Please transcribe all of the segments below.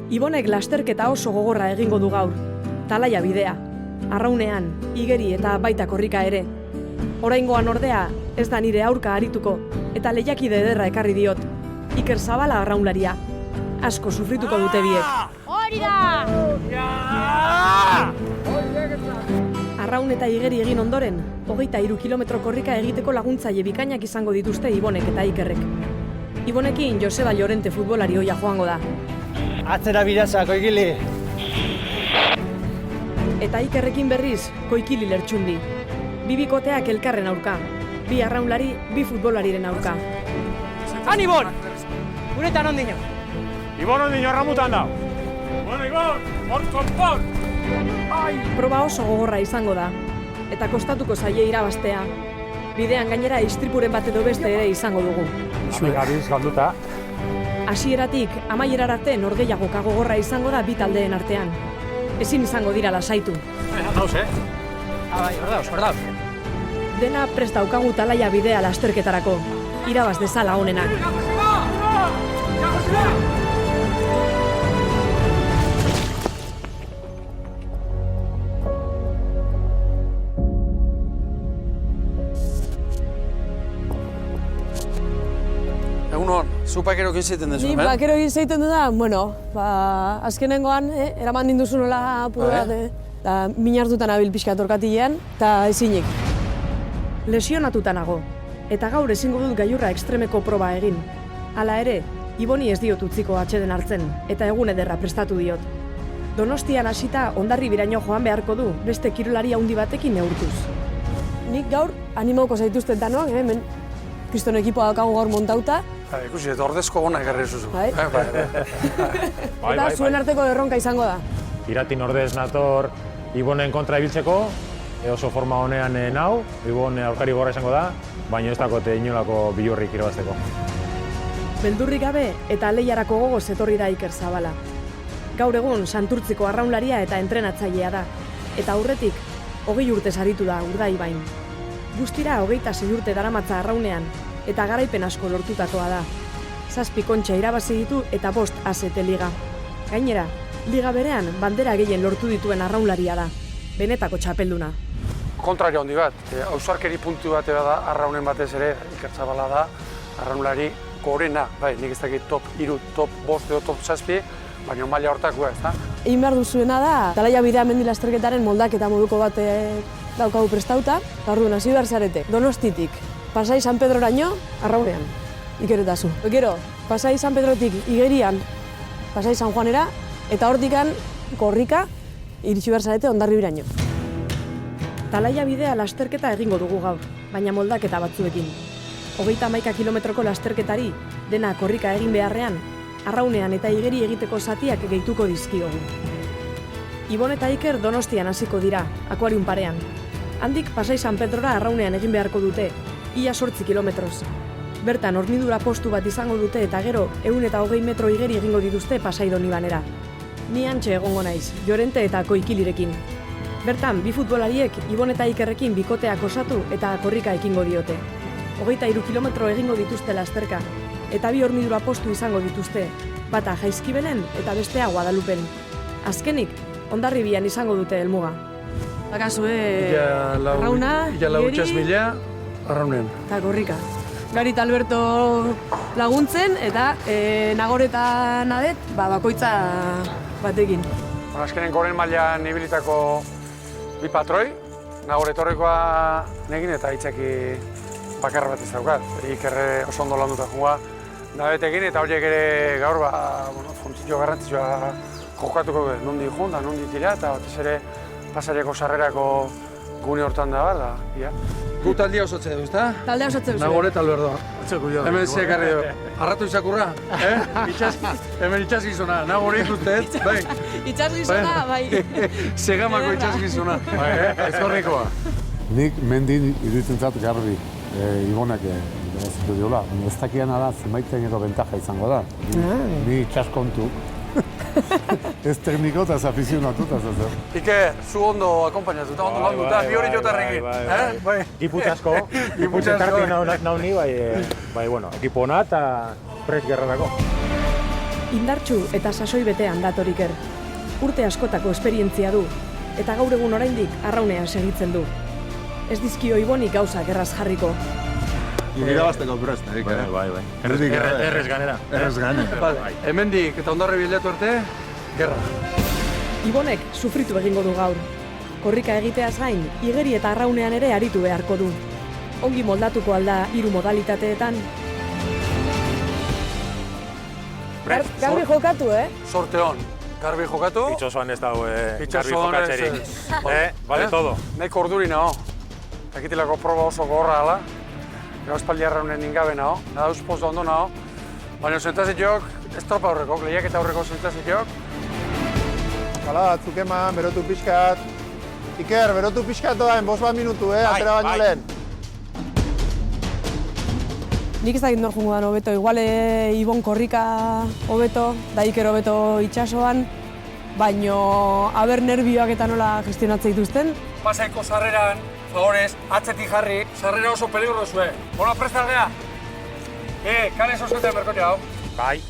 Ibonek lasterketa oso gogorra egingo du gaur. Talaia bidea. Arraunean, igeri eta baita korrika ere. Oraingoan ordea, ez da nire aurka arituko, eta lehiakide ederra ekarri diot. Iker Zabala arraunlaria. Asko sufrituko dute biek. Hori da! Arraun eta igeri egin ondoren, 23 kilometro korrika egiteko laguntzaile bikainak izango dituzte Ibonek eta Ikerrek. Ibonekin Joseba Llorente futbolari ohia joango da. Atzera biraza, Koikili! Eta Ikerrekin berriz, Koikili Lertxundi. Bi bikoteak elkarren aurka. Bi arraunlari, bi futbolariren aurka. Han Ibon! Guretan ondino! Ibon ondino arramutan da! Bueno, Ibon! Hor konpon! Proba oso gogorra izango da. Eta kostatuko zaie irabaztea. Bidean gainera istripuren bat edo beste ere izango dugu. Gabiz galduta. Hasieratik amaierar arte norgehiagoka gogorra izango da bi taldeen artean. Ezin izango dira lasaitu. Dauz, Bai, hor dauz. Dena prest daukagu talaia bidea lasterketarako. Irabaz dezala honenak. Egunon, zu pakero egin zeiten dezu, Ni pakero egin zeiten da, bueno, azkenengoan, eraman ninduzu nola apur bat, eta minartutan abil pixkat orkatilean, eta ezinik. Lesionatuta nago, eta gaur ezingo dut gailurra ekstremeko proba egin. Hala ere, Iboni ez diot utziko atxeden hartzen, eta egun ederra prestatu diot. Donostian hasita Hondarribiraino joan beharko du, beste kirolari handi batekin neurtuz. Nik gaur animauko zaituzten danoak, hemen kriston ekipoa daukagu gaur montauta. Ikusi, eta ordezko gona ekarri zuzu. Bai. Eta zuen arteko erronka izango da. Iratin ordez nator Ibonen kontra ibiltzeko, oso forma honean nau, Ibon aurkari gorra izango da, baina ez dakote inolako bilurrik irabazteko. Beldurrik gabe eta lehiarako gogoz etorri da Iker Zabala. Gaur egun Santurtziko arraunlaria eta entrenatzailea da, eta aurretik 20 urte saritu da Urdaibain. Guztira 26 urte daramatza arraunean, eta garaipen asko lortutakoa da. 7 kontxa irabazi ditu eta 5 ACT Liga. Gainera, liga berean bandera gehien lortu dituen arraunlaria da, benetako txapelduna. Kontrario handi bat, ausarkeri puntu bat da arraunen batez ere, Iker Zabala da, arraunlari gorena, bai, nik ez dakit top 3, top 5 edo top 7, baina maila hortakoa, ez da? Egin behar duzuena da, talaia bidea mendi lasterketaren moldaketa moduko bat daukagu prestauta, eta orduan hasi behar zarete. Donostitik, Pasai San Pedroraino, arraunean, Iker eta zu. Gero, Pasai San Pedrotik igerian, Pasai San Juanera, eta hortikan korrika, iritsi behar zarete Hondarribiraino. Talaia bidea lasterketa egingo dugu gaur, baina moldaketa batzuekin. 31 kilometroko lasterketari, dena korrika egin beharrean, arraunean eta igeri egiteko zatiak gehituko dizkiogu. Ibon eta Iker Donostian hasiko dira, akuarium parean. Handik Pasai San Pedrora arraunean egin beharko dute, ia 8 kilometroz. Bertan hornidura postu bat izango dute eta gero 120 metro igeri egingo dituzte Pasai Donibanera. Ni hantxe egongo naiz, Llorente eta Koikilirekin. Bertan, bi futbolariek Ibon eta Ikerrekin bikoteak osatu eta korrika ekingo diote. 23 kilometro egingo dituzte lasterka, eta bi hornidura postu izango dituzte, bata Jaizkibelen eta bestea Guadalupen. Azkenik, Hondarribian izango dute helmuga. Bakazue, arrauna, igeri, arraunen. eta korrika. Garit Alberto laguntzen, eta Nagore eta Nadet, bakoitza batekin. Azkenen goren mailan ibilitako bi patroi, Nagore etorrekoa negin eta Itzaki bakarra bat ez daukat. Ikerre oso ondo landuta joa Nadetekin eta horiek ere gaur funtzio garrantzitsua jokatuko nondi joan da, nondi tira, eta batez ere pasariako sarrerako gune hortan da bar, da. Gu taldia osotze du, ezta? Taldea osotze duzu. Nagore eta Alberto. Hemen zekarri du. Arratu izakurra, hemen itxasgizuna, Nagore ikustez, bai. Itxasgizuna, bai. Segamako itxasgizuna. Ezkorrikoa. Nik mendin iruditzen zat garbi Ibonak irabaziko diola. Ez dakiana da, zenbaiten edo bentaja izango da. Ni itxaskontu. Ez tekniko eta afizionatuta zazen. Iker, zu ondo akompainatuta, ondo landuta, bi hori jotarrekin. Bai. Giputzasko. Giputzasko. Nau ni, bai, bueno, ekipo ona eta prest gerrarako. Indartsu eta sasoi betean dator Iker. Urte askotako esperientzia du, eta gaur egun oraindik arraunean segitzen du. Ez dizkio Ibonik gauzak erraz jarriko. Irabazteko prest, Iker. Bai. Errez ganera. Errez ganera. Bale, hemendik eta ondarri bilatu arte, gerra. Ibonek sufritu egingo du gaur. Korrika egiteaz gain, igeri eta arraunean ere aritu beharko du. Ongi moldatuko alda 3 modalitateetan. Garbi jokatu, Sorte hon, garbi jokatu. Itxosoan ez dago garbi Itxasoan jokatzerik. Bale todo. Nahiko urduri naho. Ekitilako proba oso gorra ala. Gero espaldi arraunen ingabe naho. Nada uspoz da ondo naho. Baina zentazit jok, ez tropa aurreko, lehiak eta aurreko zentazit jok. Hala, batzuk eman, berotu pixkat. Iker, berotu pixkat doain, 5 minutu, atera baino lehen. Nik ez dakit nor jungo dan hobeto, igual Ibon korrika hobeto, da Iker hobeto itxasoan, baino aber nervioak eta nola gestionatzen dituzten. Pasaiko sarreran, favorez, atzetik jarri, sarrera oso peligrosue. Bona, presta gea? Kale sosketen berkotxe hau. Bai.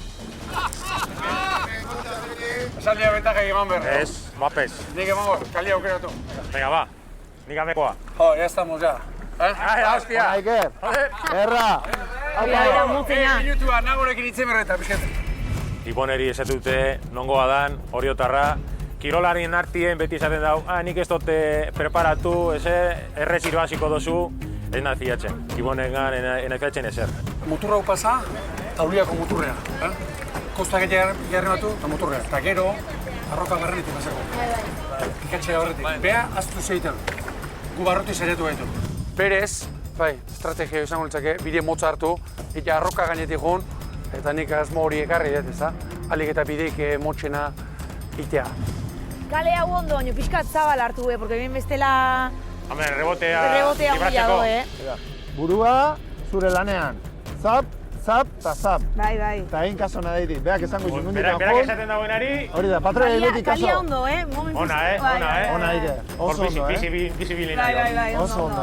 Esaldia bentaja eman berre. Ez, mapez. Nik emango, kalia aukeratu. Venga, va. Nik amekoa. Ya estamos ya. Hostia. Iker, erra. Minutua, nagorekin itzen berreta, pixketzen. Iboneri esetute nongoa dan, oriotarra. Kirolarien artien beti esaten dau, nik ez dote preparatu, errez irabaziko dozu, ez naziatzen. Ibonegan enafiatzen ezer. Muturra hau pasa, tauliako muturrea. Kostak jarri batu, eta muturrea. Eta gero, arroka barrenetik pasako. Ikatxea horretik. Bea, aztu zeiten. Gu barroti zaiatu gaitu. Berez, estrategia izango litzake, bide motza hartu, eta arroka gainetik joan, eta nik asmo hori ekarri dut, ez da? Alik eta bideik motxena itea. Kale hau ondo, baina pixkat zabal hartu, porque bien bestela... Hamen, rebotea libratzeko. Burua, zure lanean. Zap, eta zap. Bai. Eta egin kaso nadeirik. Beak esango izun nundik Berak kanpon. esaten dagoenari... Hori da, patroi emetik kaso. Kalia ondo, Ona, Ona, Iker. Oso ondo, Bizibilina. Bai, Oso ondo,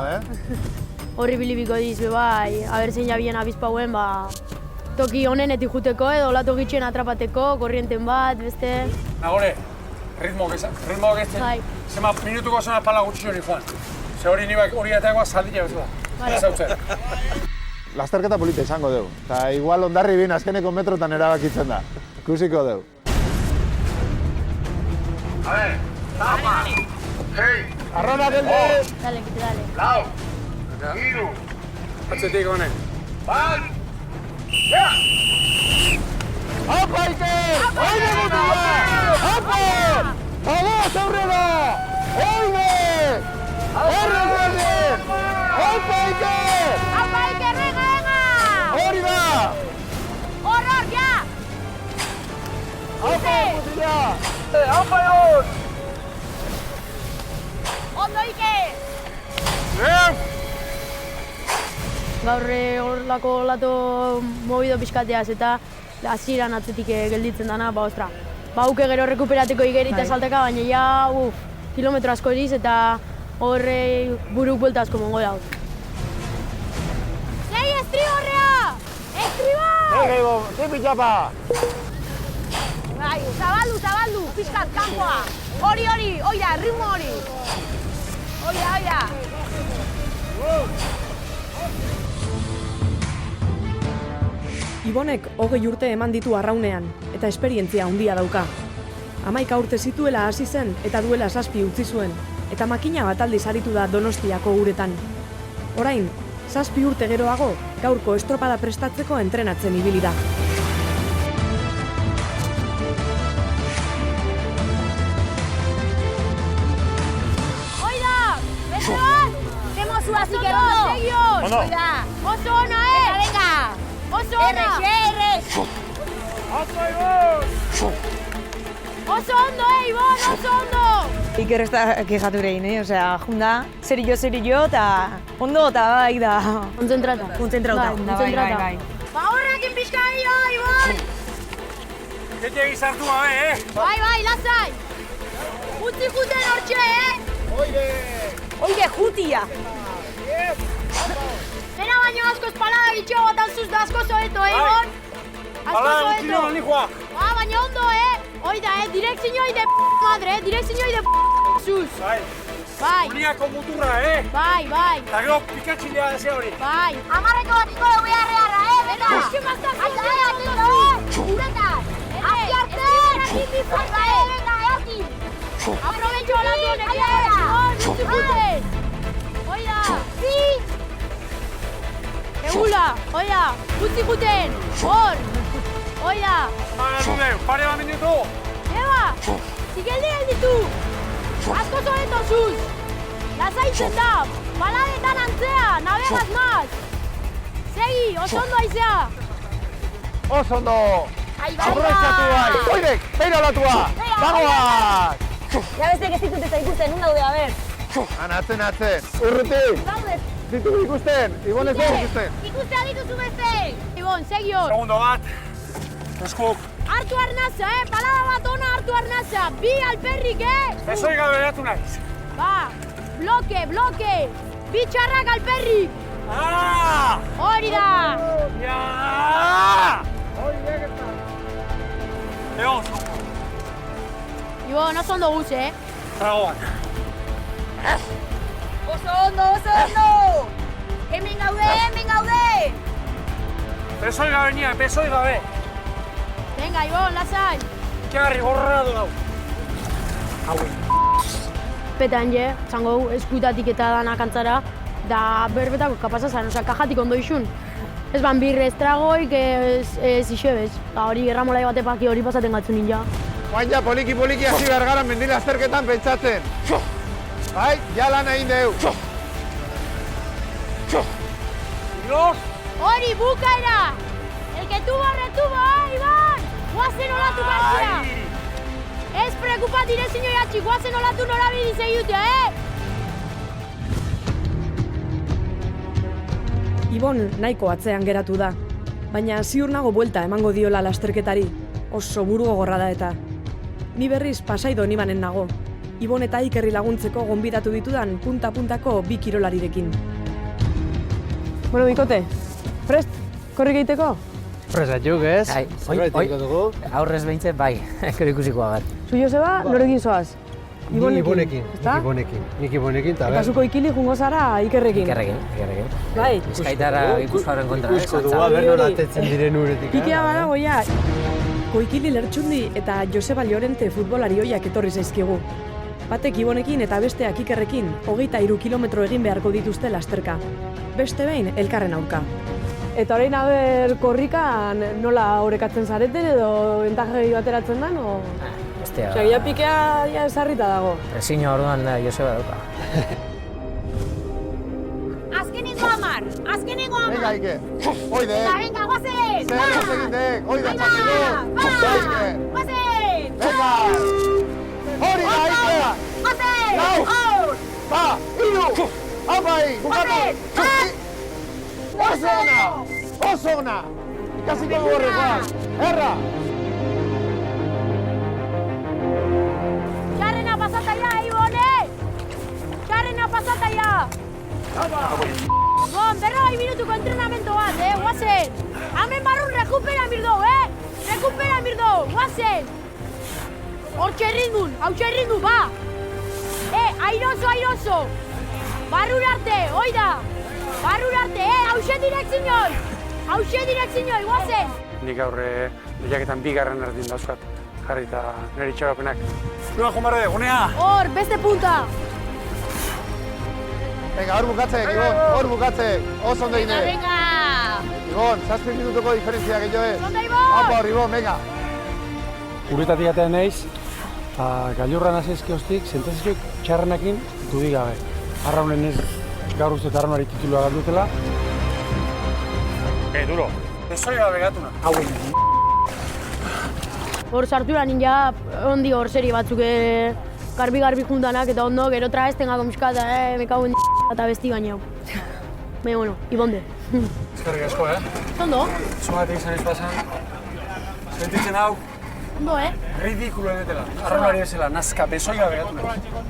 Horri bilibiko diz, bai, abertzen jabien abizpauen, toki honenetik juteko edo olatu gitxen atrapateko, korrienten bat, beste... Nagore, ritmo gezen. Bai. Zema minutuko zena pala gutxi hori joan. Ze hori atakoa zaldila bezala. Ez hautzen. Lasterketa polita izango dugu. Eta igual ondarri bin azkeneko metrotan erabakitzen da. Ikusiko dugu. A ver, tapa, hei, Arrona gelde! Dale, dale. lau, hiru, atzetik honen. Bat, Apa, Iker! Oide mutua! Apa! Vamos, aurrera! Oide! Horrez berdin! Apa, Iker! Apa, Iker, venga! Hori da! Horror, ja! Apa, mutila! apa egon! Ondo, Iker! Gaur horrelako lato mobido pixkateaz eta hasieran atzetik gelditzen dana, ostra. Hauke gero rekuperateko igeri eta salteka, baina ja, kilometro asko eriz eta horre buruk buelta asko mongo dauz. Sei, estribordea! Estriba! Gaibo, zipi txapa! Bai, zabaldu, pixkat, kanpoa! Hori, oida, ritmo hori! Oida! Ibonek 20 urte eman ditu arraunean, eta esperientzia handia dauka. 11 urte zituela hasi zen eta duela 7 utzi zuen, eta makina bat aldiz aritu da Donostiako uretan. Orain, 7 urte geroago, gaurko estropada prestatzeko entrenatzen ibili da. Oida! Beste bat! Zemozua zikerondo! Segioz! Ondo! Oso ona, Venga! Oso ona! Errez! Oso ondo, Ibon, oso ondo! Iker ez da kejatu egin, osea, junda, zerillo, eta ondo eta bai da. Konzentrata. Bai. Ba horrekin pixka gehiago, Ibon! Kete egizartu gabe, Bai, lasai! Utzi juten hortxe, Oide, jutia! Zena baino askoz palada gitxo bat alzuz da asko zoeto, Ibon! Asko zoeto! Palada gutxi nioan nikoa! Ba, baina ondo, Hoi da, direkziñoi de madre, direkziñoi de sus. Bai. Uniako muturra, Bai. Eta gero pikatxilea ze hori. Bai. Amarreko batiko dugu beharrearra, beta! Eskemaztak Aita, atiko! Uretan! Azki arte! Aita, venga, eaki! Aprobetxo olatu honek, Nuzikuten! Hoi da! Bi! Egula, hoi da! Nuzikuten! Hor! Hoi da! Pare bat minutu! Eba! Zigeldi gelditu! Asko zoreto zuz! Lasaitzen da! Baladetan antzea! Nabegaz maz! Segi, oso ondo aizea! Oso ondo! Aprobetxatu bai! Oidek, behin olatua! Bagoaz! Ja bestek ez ditut eta ikusten, nun daude, a ber. Atzen. Urrutik! Ditugu ikusten! Ibon ez dugu ikusten! Ikustea dituzu beste! Ibon, segi hor! Segundo bat. Eskuk. Hartu arnaza, palada bat ona hartu arnaza! Bi alperrik, Bezoi gabe eratu naiz. Ba, bloke! Bi txarrak alperrik! Hori da! Ja! Egon. Ibon, oso ondo guz, Zagoan. Oso ondo! Hemen gaude! Bezoi gabe nia, bezoi gabe. Venga, Ibon, lasai! Ikarri gorra du hau. Petan je, zango eskuitatik eta danak antzara, da berbetako kapasa zan, osea, kajatik ondo isun. Ez ban birre estragoik, ez isebez. Hori erramolai batepaki hori pasaten gatzun ninja. Guain ja poliki hasi behar gara mendila azterketan pentsatzen. Bai, ja lan egin deu. Dios! Hori, bukaera! El que tuvo, retuvo, Iban! Guazen olatu partia! Ez preocupa direkzio jatxi, guazen olatu norabili segidute, Ibon nahiko atzean geratu da, baina ziur nago buelta emango diola lasterketari, oso buru gogorra da eta. Ni berriz pasaido nibanen nago, Ibon eta Ikerri laguntzeko gonbidatu ditudan punta-puntako bi kirolarirekin. Bueno, Bikote, prest, korrik egiteko? Presatuk, ez? Oi, aurrez behintzen bai, ekero ikusikoa bat. Zu Joseba, norekin zoaz? Ibonekin, ezta? Nik Ibonekin, eta Eta zuko Ikili jungo zara Ikerrekin. Ikerrekin. Bai. Bizkaitarra Gipuzkoaren kontra, ez? Ikusko dugu, aber nola atetzen diren uretik. Pikea badago ja. Koikili Lertxundi eta Joseba Llorente futbolari hoiak etorri zaizkigu. Batek Ibonekin eta besteak Ikerrekin 23 kilometro egin beharko dituzte lasterka. Beste behin elkarren aurka. Eta orain aber korrikan nola orekatzen zareten edo bentajei bateratzen dan, o? Bestea. Osea, ja pikea ja esarrita dago. Presiño orduan Joseba dauka. Azkenengo amar! Venga, Ike! Oide! Venga, guazen! Zer egin dek! Oide, txatiko! Guazen! Venga! Hori da, Ikea! Guazen! Lau! Ba! Iru! Aupai! Bukatu! Oso ona! Ikasiko gorrekoak! Erra! Txarrena pasataia, Ibone! Txarrena pasataia! Bon, 40 minutuko entrenamento bat, guazen! Hemen barrun rekupera mirdo, Rekupera mirdo, guazen! Hortxe erritmun, ba! Airoso! Barrur arte, hoi da! Barrur arte, hauxe direkziñoi, guazen! Nik aurre lehiaketan bigarren erdin dauzkat, jarri eta nire itxaropenak. Nua, Jumarre, gunea! Hor, beste punta! Venga, hor bukatzek, Ibon, hor bukatzek! Oso ondo egin dek! Venga! Ibon, 7 minutuko diferentzia gehiago ez! Ondo, Ibon! Apa hor, Ibon, venga! Uretatik atean naiz, eta gailurran azizkioztik, zentazizkoik txarrenakin dudik gabe. Arraunen ez gaur uste tarronari titulua galdutela. Duro. Bezoi gabe gatuna. Hauen. Hor sartu da ninja, ondi hor seri batzuk garbi juntanak eta ondo, gero traesten gako miskata, me cago en eta besti gainau. Baina, bueno, Ibonde. Eskerrik asko, Ondo? Zugatik izan izpazan. Sentitzen hau, Ondo, ridikulo edetela. Arraunari bezala, nazka, bezoi gabe gatuna.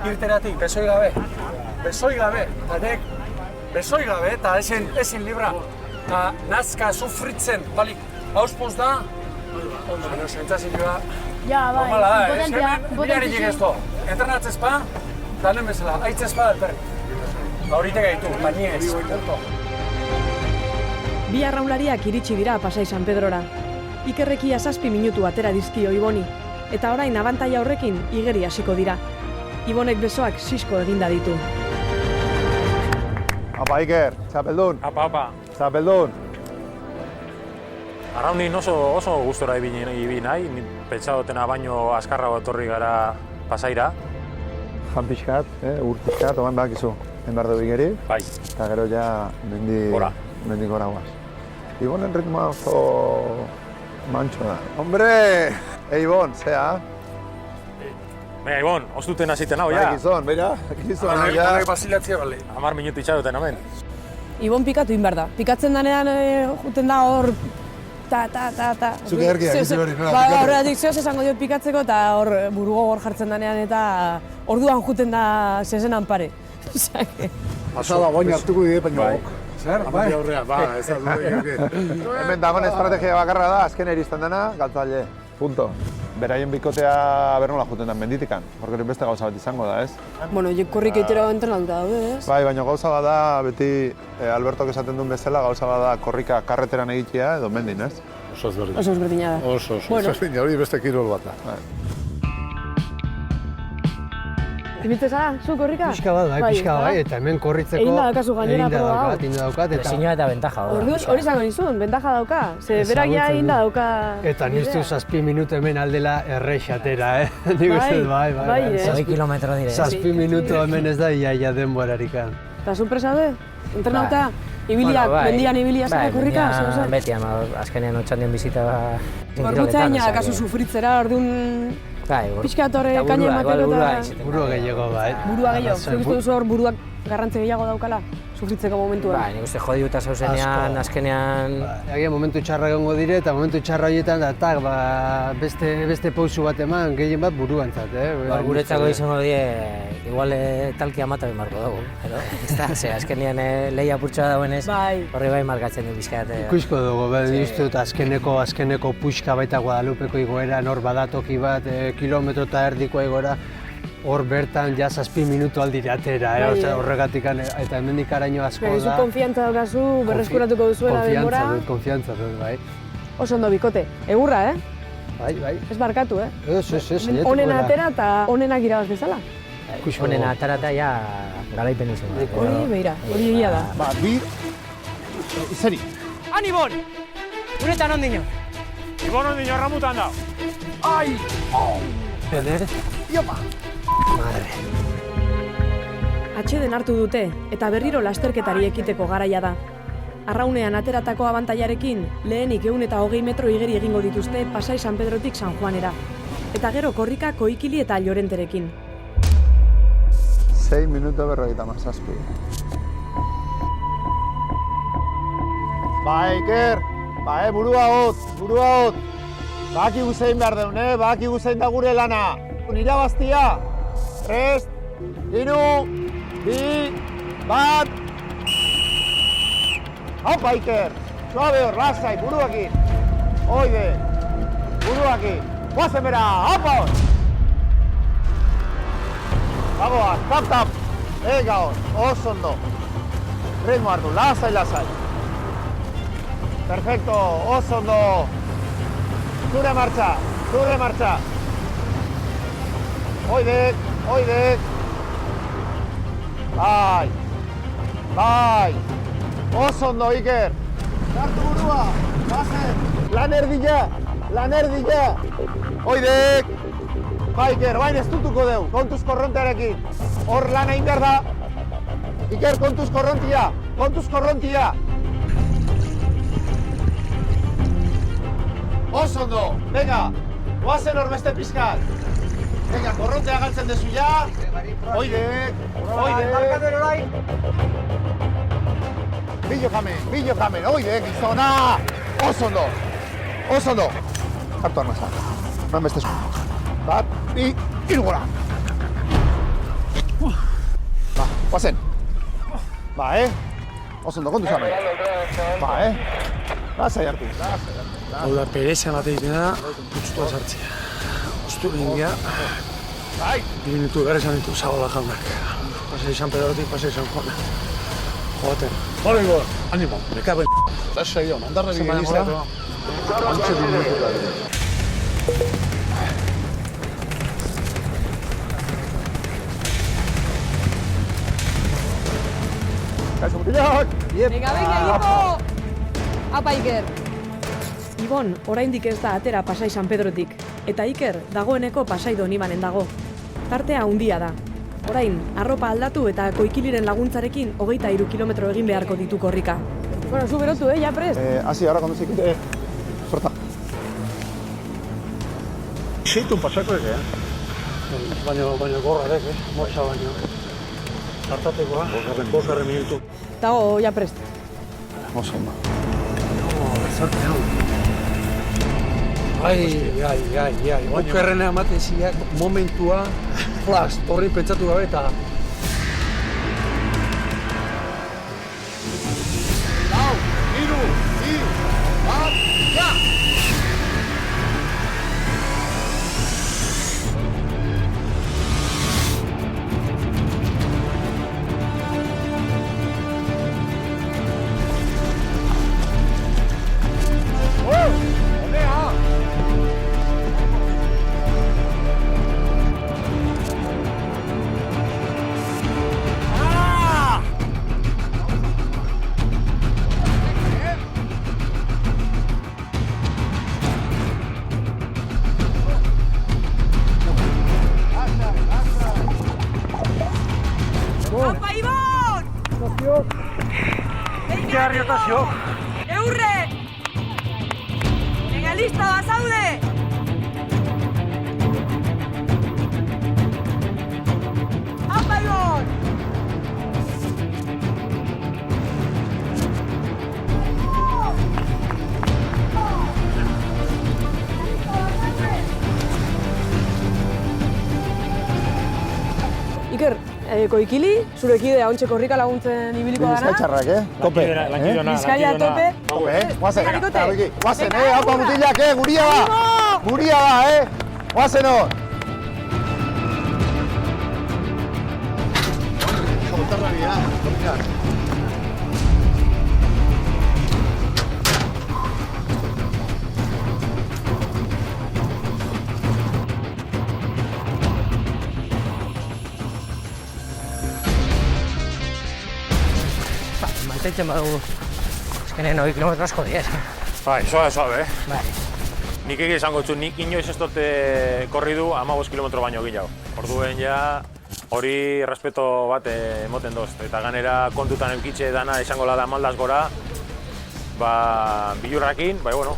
Irteratik, bezoi gabe. Bezoi gabe, eta ezin libra. Eta nazka sufritzen, balik, hauspoz da, Baina sentsazioa Ja, bai, normala da, impotentzia, Mirarik ez to. Entrenatzez pa, danen bezala, aitzez pa alperrik. Horite gaitu, baina ez, gerto. Bi arraunlariak iritsi dira Pasai San Pedrora. Ikerrekia 7 minutu atera dizkio Iboni, eta orain abantaila horrekin igeri hasiko dira. Ibonek besoak sisko eginda ditu. Apa, Iker, txapeldun. Apa. Txapeldun. Arraunin oso gustora ibili nahi, pentsa dutena baino azkarrago etorri gara Pasaira. Jan pixkat, ur pixkat, oan bakizu. Enbar dugu igeri. Bai. Eta gero ja mendik gora guaz. Ibonen ritmoa oso mantxo da. Hombre! Ibon, zea? Baina, Ibon, oztuten hasiten hau, ja? Gizon, beira, gizon, ja. Honek basilatzia, bale. 10 minutu itxaroten hemen. Ibon pikatu inbar da. Pikatzen danean juten da hor ta. Zuke erkiak, izi hori, nola? Ba, horretik zehoz esango diot pikatzeko eta hor burugo gor jartzen danean eta orduan juten da zezenan pare. Pasada baina hartuko die baina ok. Zer, bai? Ez da du. Hemen dagoen estrategia bakarra da, azken iristen dena, galtzaile. Punto. Beraien bikotea bernola juten den menditikan. Horkeri beste gauza bat izango da, ez? Bueno, korrik eitera entrenatuta daude, ez? Bai, baina gauza bat da, beti Albertok esaten duen bezala, gauza bat da korrika karreteran egitea edo mendin, ez? Oso ezberdina. Oso ezberdina da. Oso Bueno. ezberdina, hori beste kirol bat da. Ibiltzen zara, zu korrika? Pixka bat, pixka bai, eta hemen korritzeko... Egin da daukazu gainera proba hau. Egin da daukat, eta... Presioa eta bentaja. Orduan, hori zango nizun, bentaja dauka. Ze berak ja egin da dauka... Eta niztu 7 minutu hemen aldela errexatera, Nik uste, bai. 6 kilometro dire. 7 minutu hemen ez da iaia denborarikan. Eta zu presaude? Entrenauta? Ibiliak, mendian ibiliak zara korrika? Beti, azkenean otxandian bizita... Gorputza egin akazu sufritzera, orduan... Pixka torre kaina emateko eta... Burua gehiago, bai. Burua gehiago? Zer guztu duzu hor buruak garrantzi gehiago daukala? Sufritzeko momentuan? Bai, nik uste jodi eta zauzenean, azkenean... Agian momentu txarra egongo dire eta momentu txarra horietan da beste pausu bat eman, gehien bat buruantzat, Guretzako izango die, igual talki amata behin marko dugu, ez da, azkenean lehia purtsoa dauenez, horri bai markatzen du bizkat. Ikusko dugu, uste dut azkeneko puxka baita Guadalupeko igoera, nor badatoki bat, kilometro eta erdiko igora, hor bertan ja 7 minutu aldire atera, horregatik eta hemendik araño asko da. Zu konfiantza daukazu, berreskuratuko duzuela denbora. Konfiantza dut, bai. Oso ondo bikote, egurra, Bai. Ez barkatu, Ez, Onena atera eta onenak irabaz bezala. Onena atera eta ja garaipen izan. Hori beira, hori egia da. Ba, bi... Zeri? Han Ibon! Guretan ondino. Ibon ondino erramutan da. Ai! Ener? Iopa! Madre. Atxeden hartu dute eta berriro lasterketari ekiteko garaia da. Arraunean ateratako abantailarekin lehenik 120 metro igeri egingo dituzte Pasai San Pedrotik San Juanera. Eta gero korrika Koikili eta Llorenterekin. 6 minuto 57. Ba, Iker! Ba, burua hot! Baki guzein behar deun, baki guzein da gure lana! Irabaztia! 3, 2, 1... Haupa, Iker! Suabe hor, lasai, buruakin! Oide! Buruakin! Guazen bera, haupa hor! Bagoaz, tap! Ega hor, oso ondo! Ritmo hartu, lasai! Perfecto, oso ondo! Zure martxa! Oidek! Bai! Oso ondo, Iker! Gartu burua! Lan erdila! Oidek! Ba, Iker, bain ez dutuko deu, kontuz korrontearekin. Hor lan egin behar da. Iker, kontuz korrontia! Oso ondo! Venga, goazen hor beste pizkat! Venga, korrontea galtzen dezu ja! Oidek! Billo kamen! Oidek, gizona! Oso ondo! Hartu arnazak. Nan beste esku. Bat, bi, hiru gora! Ba, goazen! Ba, Oso ondo, kontu zamen. Ba, Lasai hartu. Hau da, pereza bat egiten da, putzutua sartzea. Oztu gingia, 2 minutu gara esan ditu Zabola jaunak. Pasai San Pedrotik, pasai San Juana. Joaten. Bale, Igor, animo, mekaben. Lasa ion, andarra bigenizako. Antxe 2 minutu gara. Kaixo mutilak! Venga, equipo! Apa, Iker! Ibon, oraindik ez da atera Pasai San Pedrotik, eta Iker dagoeneko Pasai Donibanen dago. Tartea handia da. Orain, arropa aldatu eta koikiliren laguntzarekin 23 kilometro egin beharko ditu korrika. Bueno, zu berotu, ya prest? Hasi, ahora cuando se quite... Suerta. Seitun pasako ere, Baina gorrarek, Moxa baino. Sartatekoa, 5 minutu. Dago, ya prest. Oso ondo. Zarte hau. Ai. Okerrena ematen ziak momentua, flash, horri pentsatu gabe eta... Apa, Ibon! Eurre! Venga, listo, bazaude! Apa, Ibon! Iker, koikili, zure kidea ontxe korrika laguntzen ibiliko dana. Bizkaitxarrak, Tope. Bizkaia tope. Tope, guazen. Bikote. Guazen, haupa mutilak, guria da. Guria da, Guazen hor. Manteitzen badugu, azkenen 20 kilometro asko diez. Bai, suave, Bai. Nik egi esango txu, nik inoiz ez dute korri du 15 kilometro baino gehiago. Orduen ja, hori respeto bat emoten doz. Eta ganera kontutan eukitxe dana esango da maldaz gora, bilurrakin, bueno.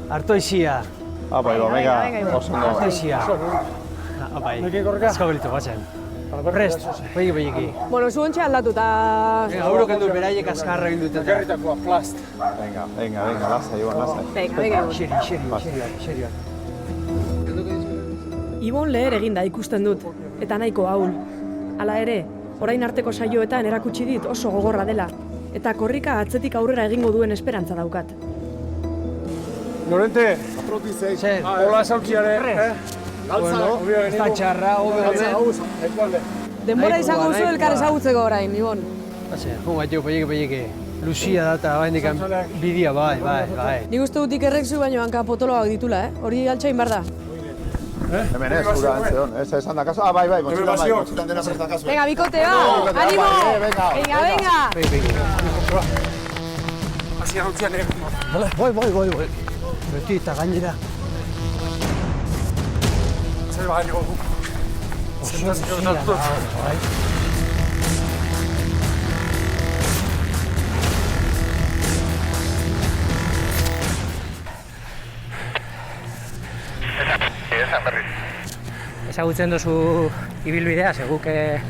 Harto izia. Apa, Ibo, venga. Harto izia. Apai, asko belitu batzen. Prest, begi. Bueno, zu ontxe aldatu eta... Auro kendu beraiek azkarra egin dute. Garritakoa, plast. Venga, lasai, Ibon, lasai. Venga. Xeri. Ibon leher eginda ikusten dut, eta nahiko ahul. Hala ere, orain arteko saioetan erakutsi dit oso gogorra dela, eta korrika atzetik aurrera egingo duen esperantza daukat. Lorente, Zer, hola esautziare. bueno, ez da txarra, Denbora izango zu elkar ezagutzeko orain, Ibon. Begi. Luzia da eta baindikan bidia, bai. Nik uste dut Ikerrek zu baino hanka potoloak ditula, Hori altxain bar da. Hemen ez, gura antzeon. Ez esan da kaso. Bai, motxitan dena prestan kaso. Venga, bikote, animo! Venga! Hasia hautzian Bai. Beti eta gainera. Zer baino gu. Sentazio datu. Ezagutzen duzu ibilbidea, seguk ez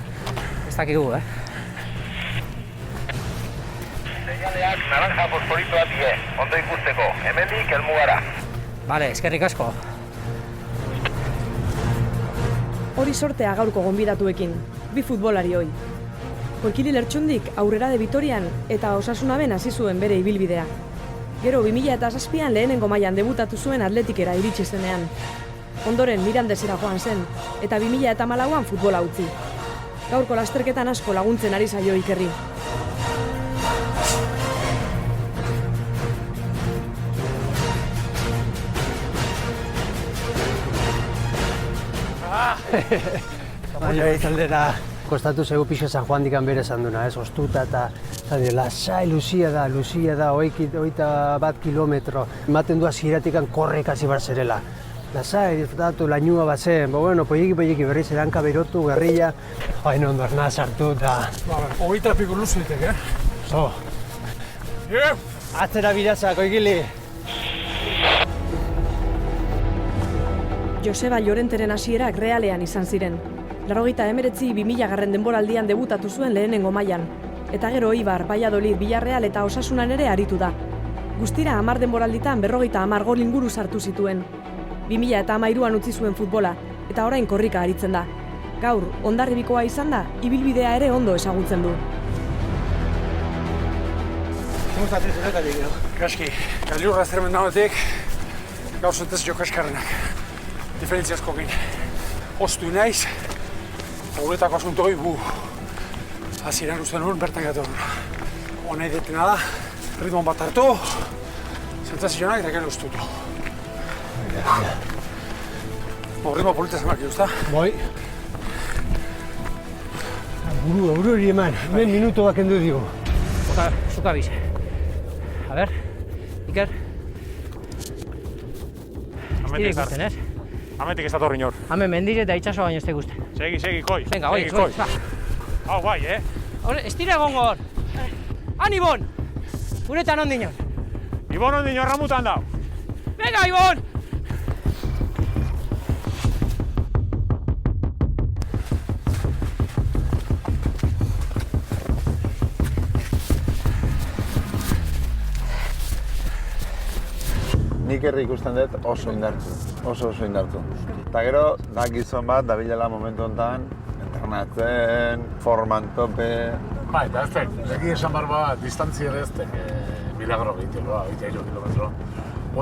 dakigu, Seinaleak naranja fosforitoa die, ondo ikusteko, hemendik helmugara. Bale, eskerrik asko. Hori sortea gaurko gonbidatuekin, 2 futbolari hoi. Joikili Lertxundik aurrera de Vitorian eta Osasunaben hasi zuen bere ibilbidea. Gero 2007an lehenengo mailan debutatu zuen Atletikera iritsi zenean. Ondoren Mirandesera joan zen, eta 2014an futbola utzi. Gaurko lasterketan asko laguntzen ari zaio Ikerri. Baina izaldera kostatu zegu pixa San Juan dikan bere esan duna, ez, ostuta eta lasai luzia da, 21 kilometro. Ematen du hasieratik korrek hasi bar zerela. Lasai, datu lainua bat zen, poieki berriz eranka berotu, gerrilla, hain ondo arna sartu eta... 20 piko luzitek, So. Atzera birazak, Oikili. Joseba Llorenteren hasierak Realean izan ziren. 1920 denboraldian debutatu zuen lehenengo mailan. Eta gero Eibar, Valladolid, Villarreal eta Osasunan ere aritu da. Guztira 10 denboralditan 50 gol inguru sartu zituen. 2013an utzi zuen futbola, eta orain korrika aritzen da. Gaur, Hondarribikoa izan da, ibilbidea ere ondo ezagutzen du. Kaski, gailurra zermen dagoetik, gaur zentez jo kaskarrenak. Diferentziazko gin. Ostu naiz, guretako asuntoi hasieran usten nuen bertan gatu. Honai detena da, ritmon bat hartu, sentsazionak eta gero ustutu. Ritmo polita zemak iuzta? Bai. Buru hori eman, hemen minuto bat kendu digo. Zuka bize. A ber, Iker. Estire ikusten, ez? Ametik ez datorri inor. Hemen mendire eta itxaso baino ez da ikusten. Segi, koi. Venga, oi. Hau, bai, Estire egongo hor. Han, Ibon! Guretan ondinon. Ibon ondinon ramutan dau. Venga, Ibon! Nik herri ikusten dut oso indartu. Eta gero, da gizon bat, dabilela momentu honetan, entrenatzen, forman tope... Bai, eta ez tek, egi esan barba, distantzia ere ez tek, milagro egiteko, 23 kilometro.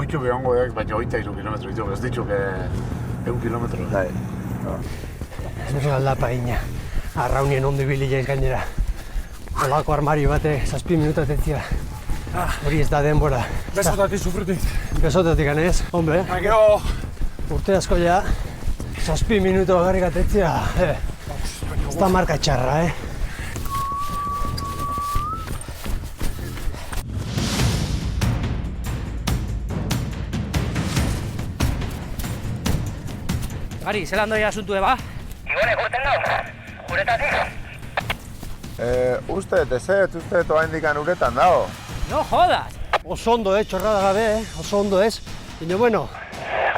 Oitu behongo dek, baina 23 kilometro ditu, ez dituk 1 kilometro. Bai. Ez aldapa ina, arraunien ondo ibili jaiz gainera. Olako armario bate, 7 minuta tetzia. Hori ez da denbora. Besotatik sufritit. Besotatik ganez, hombre. Gero... Urte asko ja, 7 minuto bakarrik atetzia. Ez da marka txarra, Gari, zelan doia asuntu eba? Ibone, gurten dau, guretatik. Uste dut oa indikan uretan dago. No jodas! Oso ondo, txorrada gabe, oso ondo ez. Baina, bueno...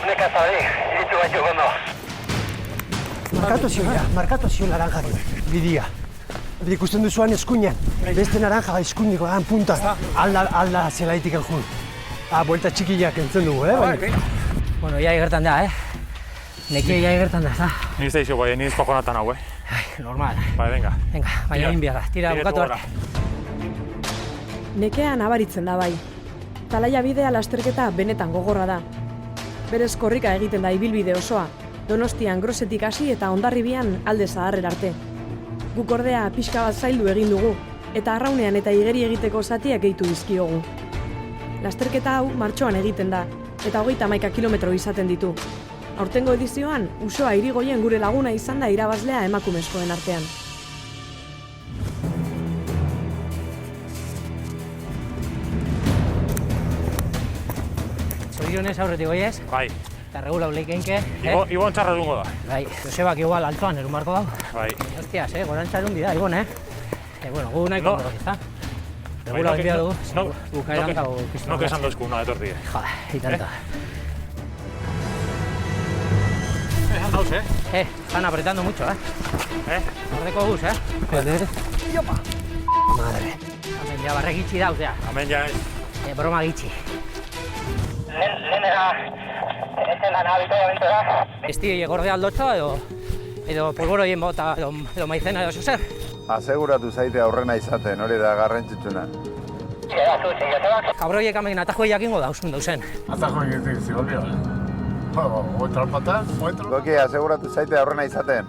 Neka zabali, iritu batxu gondo. Markatu zion naranjak, bidia. Ikusten duzuan eskuinan, beste naranja eskuiniko dan punta. Alda zelaitik enjun. Buelta txikiak entzen dugu, Bueno, ia egertan da, Nekia ia egertan da, za. Ni ez daizio, bai, ni ez kojonatan hau, Normal. Bai, venga. Venga, baina egin biarra, tira bukatu arte. Nekea nabaritzen da bai. Talaia bidea lasterketa benetan gogorra da. Berez korrika egiten da ibilbide osoa, Donostian Grosetik hasi eta Hondarribian Alde Zaharrera arte. Guk ordea pixka bat zaildu egin dugu, eta arraunean eta igeri egiteko zatiak gehitu dizkiogu. Lasterketa hau martxoan egiten da, eta 31 kilometro izaten ditu. Aurtengo edizioan, Usoa Irigoien gure laguna izan da irabazlea emakumezkoen artean. Zorionez aurretik goiez? Bai. Eta regula uleikeinke, Ibon txarra dungo da. Bai, Josebak igual altoan erun barko dau. Bai. Hostias, gorantza erun bida, Ibon, Bueno, gu nahi kondo, ezta? Regula benbia dugu, bukaeran gau piztu. No que esan dozku, una etorti. Joder, itanta. Esan dauz, Están apretando mucho, Ordeko guz, Joder. Iopa! Madre. Hemen ja barrek itxi dauz, Hemen ja ez. Broma gitxi. Lehenera, eten lan habitualmente da. Esti gorde aldotza edo polboroien bota edo maizena edo zer. aseguratu zaite aurrena izaten, hori da garrantzitsuna. Kabroiek amekin atajoa jakingo dauzen. Atajoa egiten zigolbio, Oi trampata, Goki, aseguratu zaite aurrena izaten.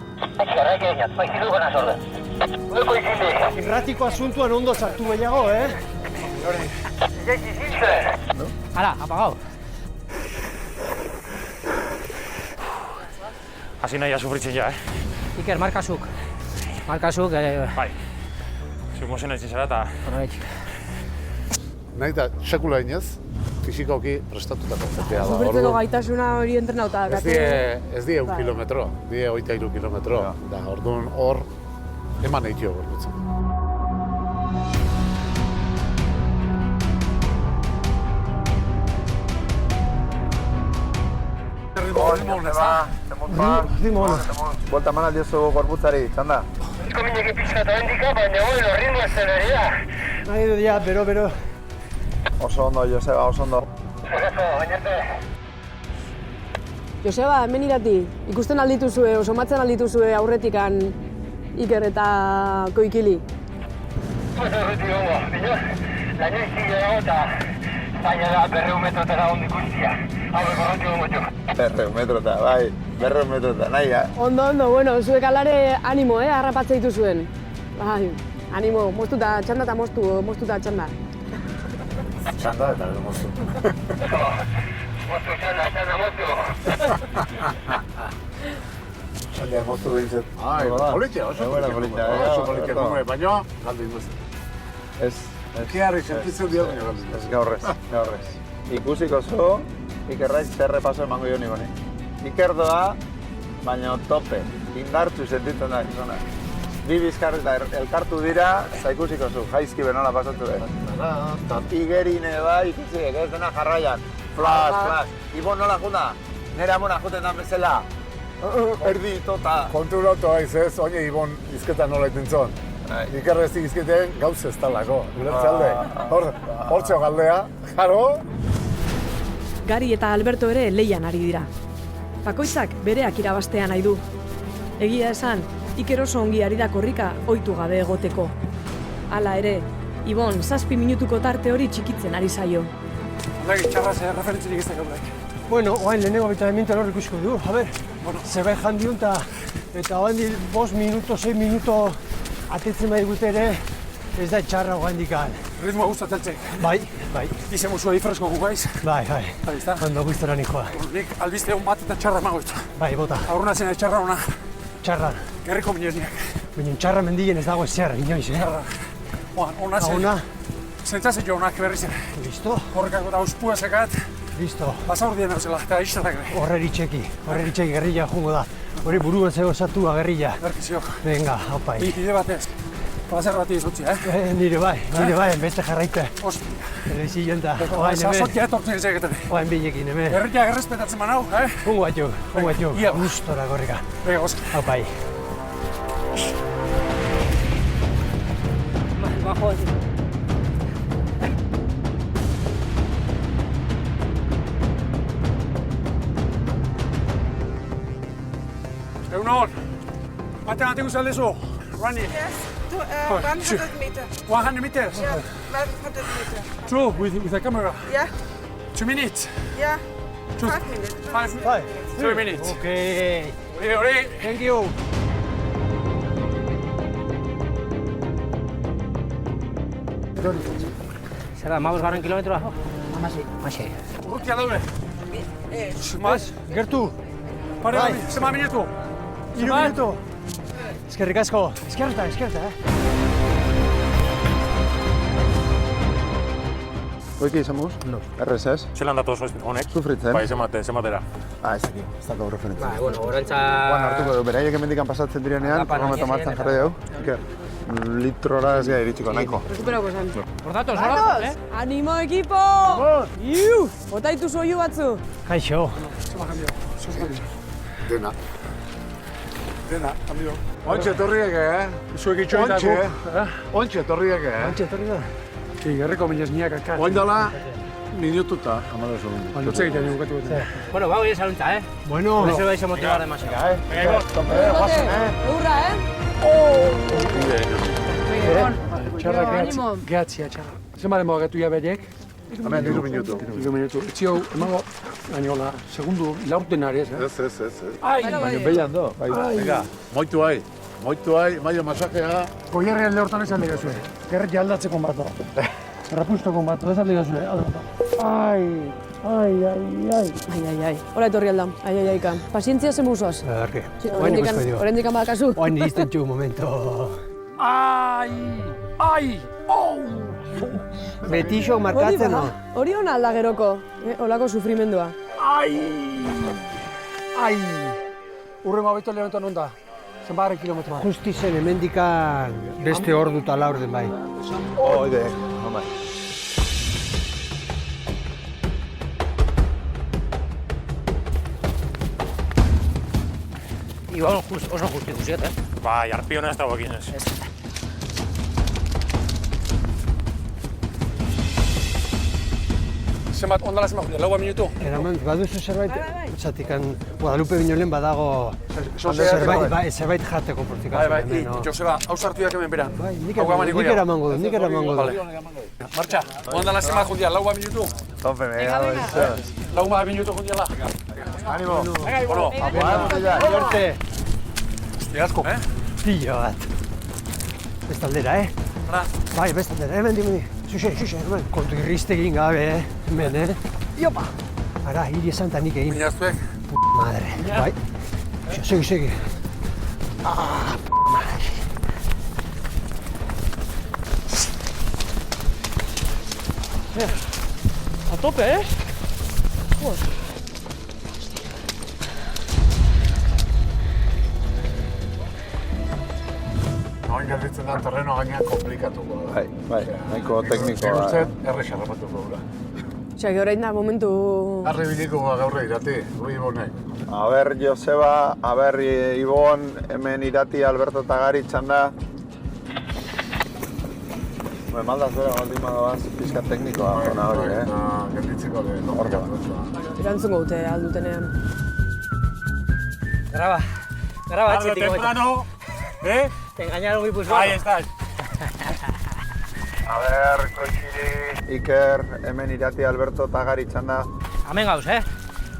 Irratiko asuntuan ondo sartu gehiago, Hala, apagau. Hasi nahia sufritzen ja, Iker, markazuk. Markazuk, Bai. Zumozen aitzen zara eta... Nahi da, sekula inez, fisikoki prestatutako zetea da. Sufritzeko gaitasuna hori entrenauta. Ez die 1 kilometro, die 23 kilometro. Da, orduan hor, eman eitio gorputzen. Buelta eman aldiozu gorputzari, txanda. Minekin pixka eta hendika, baina bueno, ritmo ez zen ari da. Nahi dut ja, bero. Oso ondo, Joseba, oso ondo. Zergazo, bainarte. Joseba, hemen irati, ikusten aldituzue, somatzen aldituzue aurretikan Iker eta Koikili. Ez horretik gongo, bino, laino izile dago eta baina da 200 metrotara ondo ikustia. Hau horretik gongo txu. 200 metrota, bai, 200 metrota, nahi, Ondo, bueno, zuek alare animo, harrapatze dituzuen. Bai, animo, moztuta txanda eta moztuta txanda. Txanda eta gero moztu. Moztu txanda, moztu. Txanda, moztu behintzet. Politia, oso politia. Oso politia, baina galdu induzten. Ez. Kiarri sentitzen dio, baina galdu Ez gaurrez. Ikusiko zu, Ikerraiz zerre paso emango jo nigoni. Iker doa, baina tope, indartzu sentitzen da, gizona. Bi bizkarri eta elkartu dira, eta ikusiko zu, jaizki benola pasatu den. Igerine bai, ikusiek, ez dena jarraian. Flash. Ibon nola juna? Nere amona juten dan bezala. Erdi, tota. Konturatu haiz ez, oine Ibon izketan nola itentzon. Ikerreztik izketen gauz ez talako, gulertzealde. Hortzeo galdea, jaro. Gari eta Alberto ere leian ari dira. Bakoitzak bereak irabaztea nahi du. Egia esan, Iker oso ongi ari da korrika ohitu gabe egoteko. Hala ere, Ibon 7 minutuko tarte hori txikitzen ari zaio. Ondaki, txarraz referentzirik ez da gaurek. Bueno, oain lehenengo abitamentuan hor ikusiko du, zerbait jandiun eta oain 5 minuto, 6 minuto atetzen bai gute ere, ez da txarra oaindikan. Ritmoa guztatzen. Bai. Ize mozua diferezko gugaiz. Bai. Está. Ondo guztora nikoa. Nik albizte hon bat eta txarra emagoitu. Bai, bota. Aurruna zena txarra hona. Txarra. Gerriko minezniak. Baina txarra mendien ez dago ezer, inoiz, Txarra. Hona zen. Hona. Zentzazen jo honak berriz ere. Listo. Horrekako da uspua zekat. Listo. Basaur dien hau zela, eta izatak ere. Horreritxeki gerrilla jungo da. Hori buruan zego zatua gerrilla. Berkiziok. Venga, haupai. Bide batez. Plazer bati izutzi, Nire bai, beste jarraite. Ostia. Erezi jenta. Zazotia etortzen ezeketan. Oain bilekin, hemen. Herriak errespetatzen manau, Jungo batxuk. Gustora gorrika. Ega, oska. Haupai. Bajo, Egunon, batean guzaldezu, running. Yes, 100 meters. 100 meters? Yeah, 100 meters. True, with the camera? Yeah. 2 minutes? Yeah. 5 minutes. 2 minutes. Okay. Ori. Thank you. Zer da, 15 kilometroa? Hamasei. Urrutia daude. Mas, gertu. Pare, zema minutu. 3 minutu. Eskerrik asko. Eskerta. Goiki, izamuz? No. Errez ez? Zelan datu oso honek? Sufritzen. Bai, zematera. Ez dakit, ez dakit referentzia. Bai, bueno, gorantza... Hartuko du, beraiek emendikan pasatzen direnean, kronometro martxan jarri dugu. Iker, litrora ez gara iritsiko, nahiko. Rekuperako zan. Por datos, hola? Animo, ekipo! Iu! Bota dituzu oiu batzu. Kaixo. Dena, amigo. Ontxe etorriek, Zuek itxoin dago. Ontxe etorriek, Gerriko minezniak akar. Oain dela, minututa, amara segundo. Baina utzek egiten dugatu dute. Bueno, bau, ya saluntza, Bueno. Eso vais a motivar demasiado. Venga, Eurra, Txarra gehatzia, txarra. Zenbat emo getu ja berek? Hemen, 3 minutu. 3 minutu. Etxio, emango, gainola, segundu, laurten ari ez, Ez. Ai! Baina behian do. Venga, moitu hai. Maio masajea. Goierri alde hortan ez alde gazue. Gerretia aldatzeko bat da. Errapustoko bat, ez alde gazue. Ai! Hola etorri alda, aika. Pazientzia zen buzoaz. Erke, Horendik amakazu. oain izten txu momento. Ai! Betixo markatzen no? Hori hona alda geroko, holako sufrimendua. Ai! Urrengo abeto lehentan onda. Zenbarren kilometroa. Justizen hemendikan beste ordu eta laurden bai. Oide, homai. Igual oso justi guziet, Bai, arpiona ez dago ekin ez. Zenbat, ondala zenbat, laua minutu? Eraman, baduzu zerbait, zatikan Guadalupe Binolen badago zerbait jateko portikaz. Bai, Joseba, hau sartu dak hemen beran. Bai, nik eramango du. Martxa, ondala zenbat jundia, laua minutu? Tope, venga. Laua minutu jundiala. Animo. Bueno, Iarte. Hostia, Pilo bat. Bestaldera, Bai, bestaldera, hemen di. Xuxe, hemen. Kontu irriztegin gabe, hemen, Iopa! Ara, hiri esan eta nik egin. Minaztuek? Madre, bai. Segi. Madre. A tope, Hain gelditzen da terreno gainean komplikatuko da. Bai, nahiko teknikoa. Nik uste errex harrapatuko gura. Osea, orain da momentu... Arre biliko gaurre irati, gu Ibonek. Aber Joseba, aber Ibon, hemen irati Alberto eta Gari txanda. Maldaz bera, baldin badoaz, pizka teknikoa gona hori, Gelditzeko lehen, horka bat. Erantzungo dute aldutenean. Graba etxetik temprano, Te engañaron Guipúzcoa. Ahí estás. Aber, Koitxiri, Iker, hemen irati Alberto eta Gari txanda. Hemen gauz,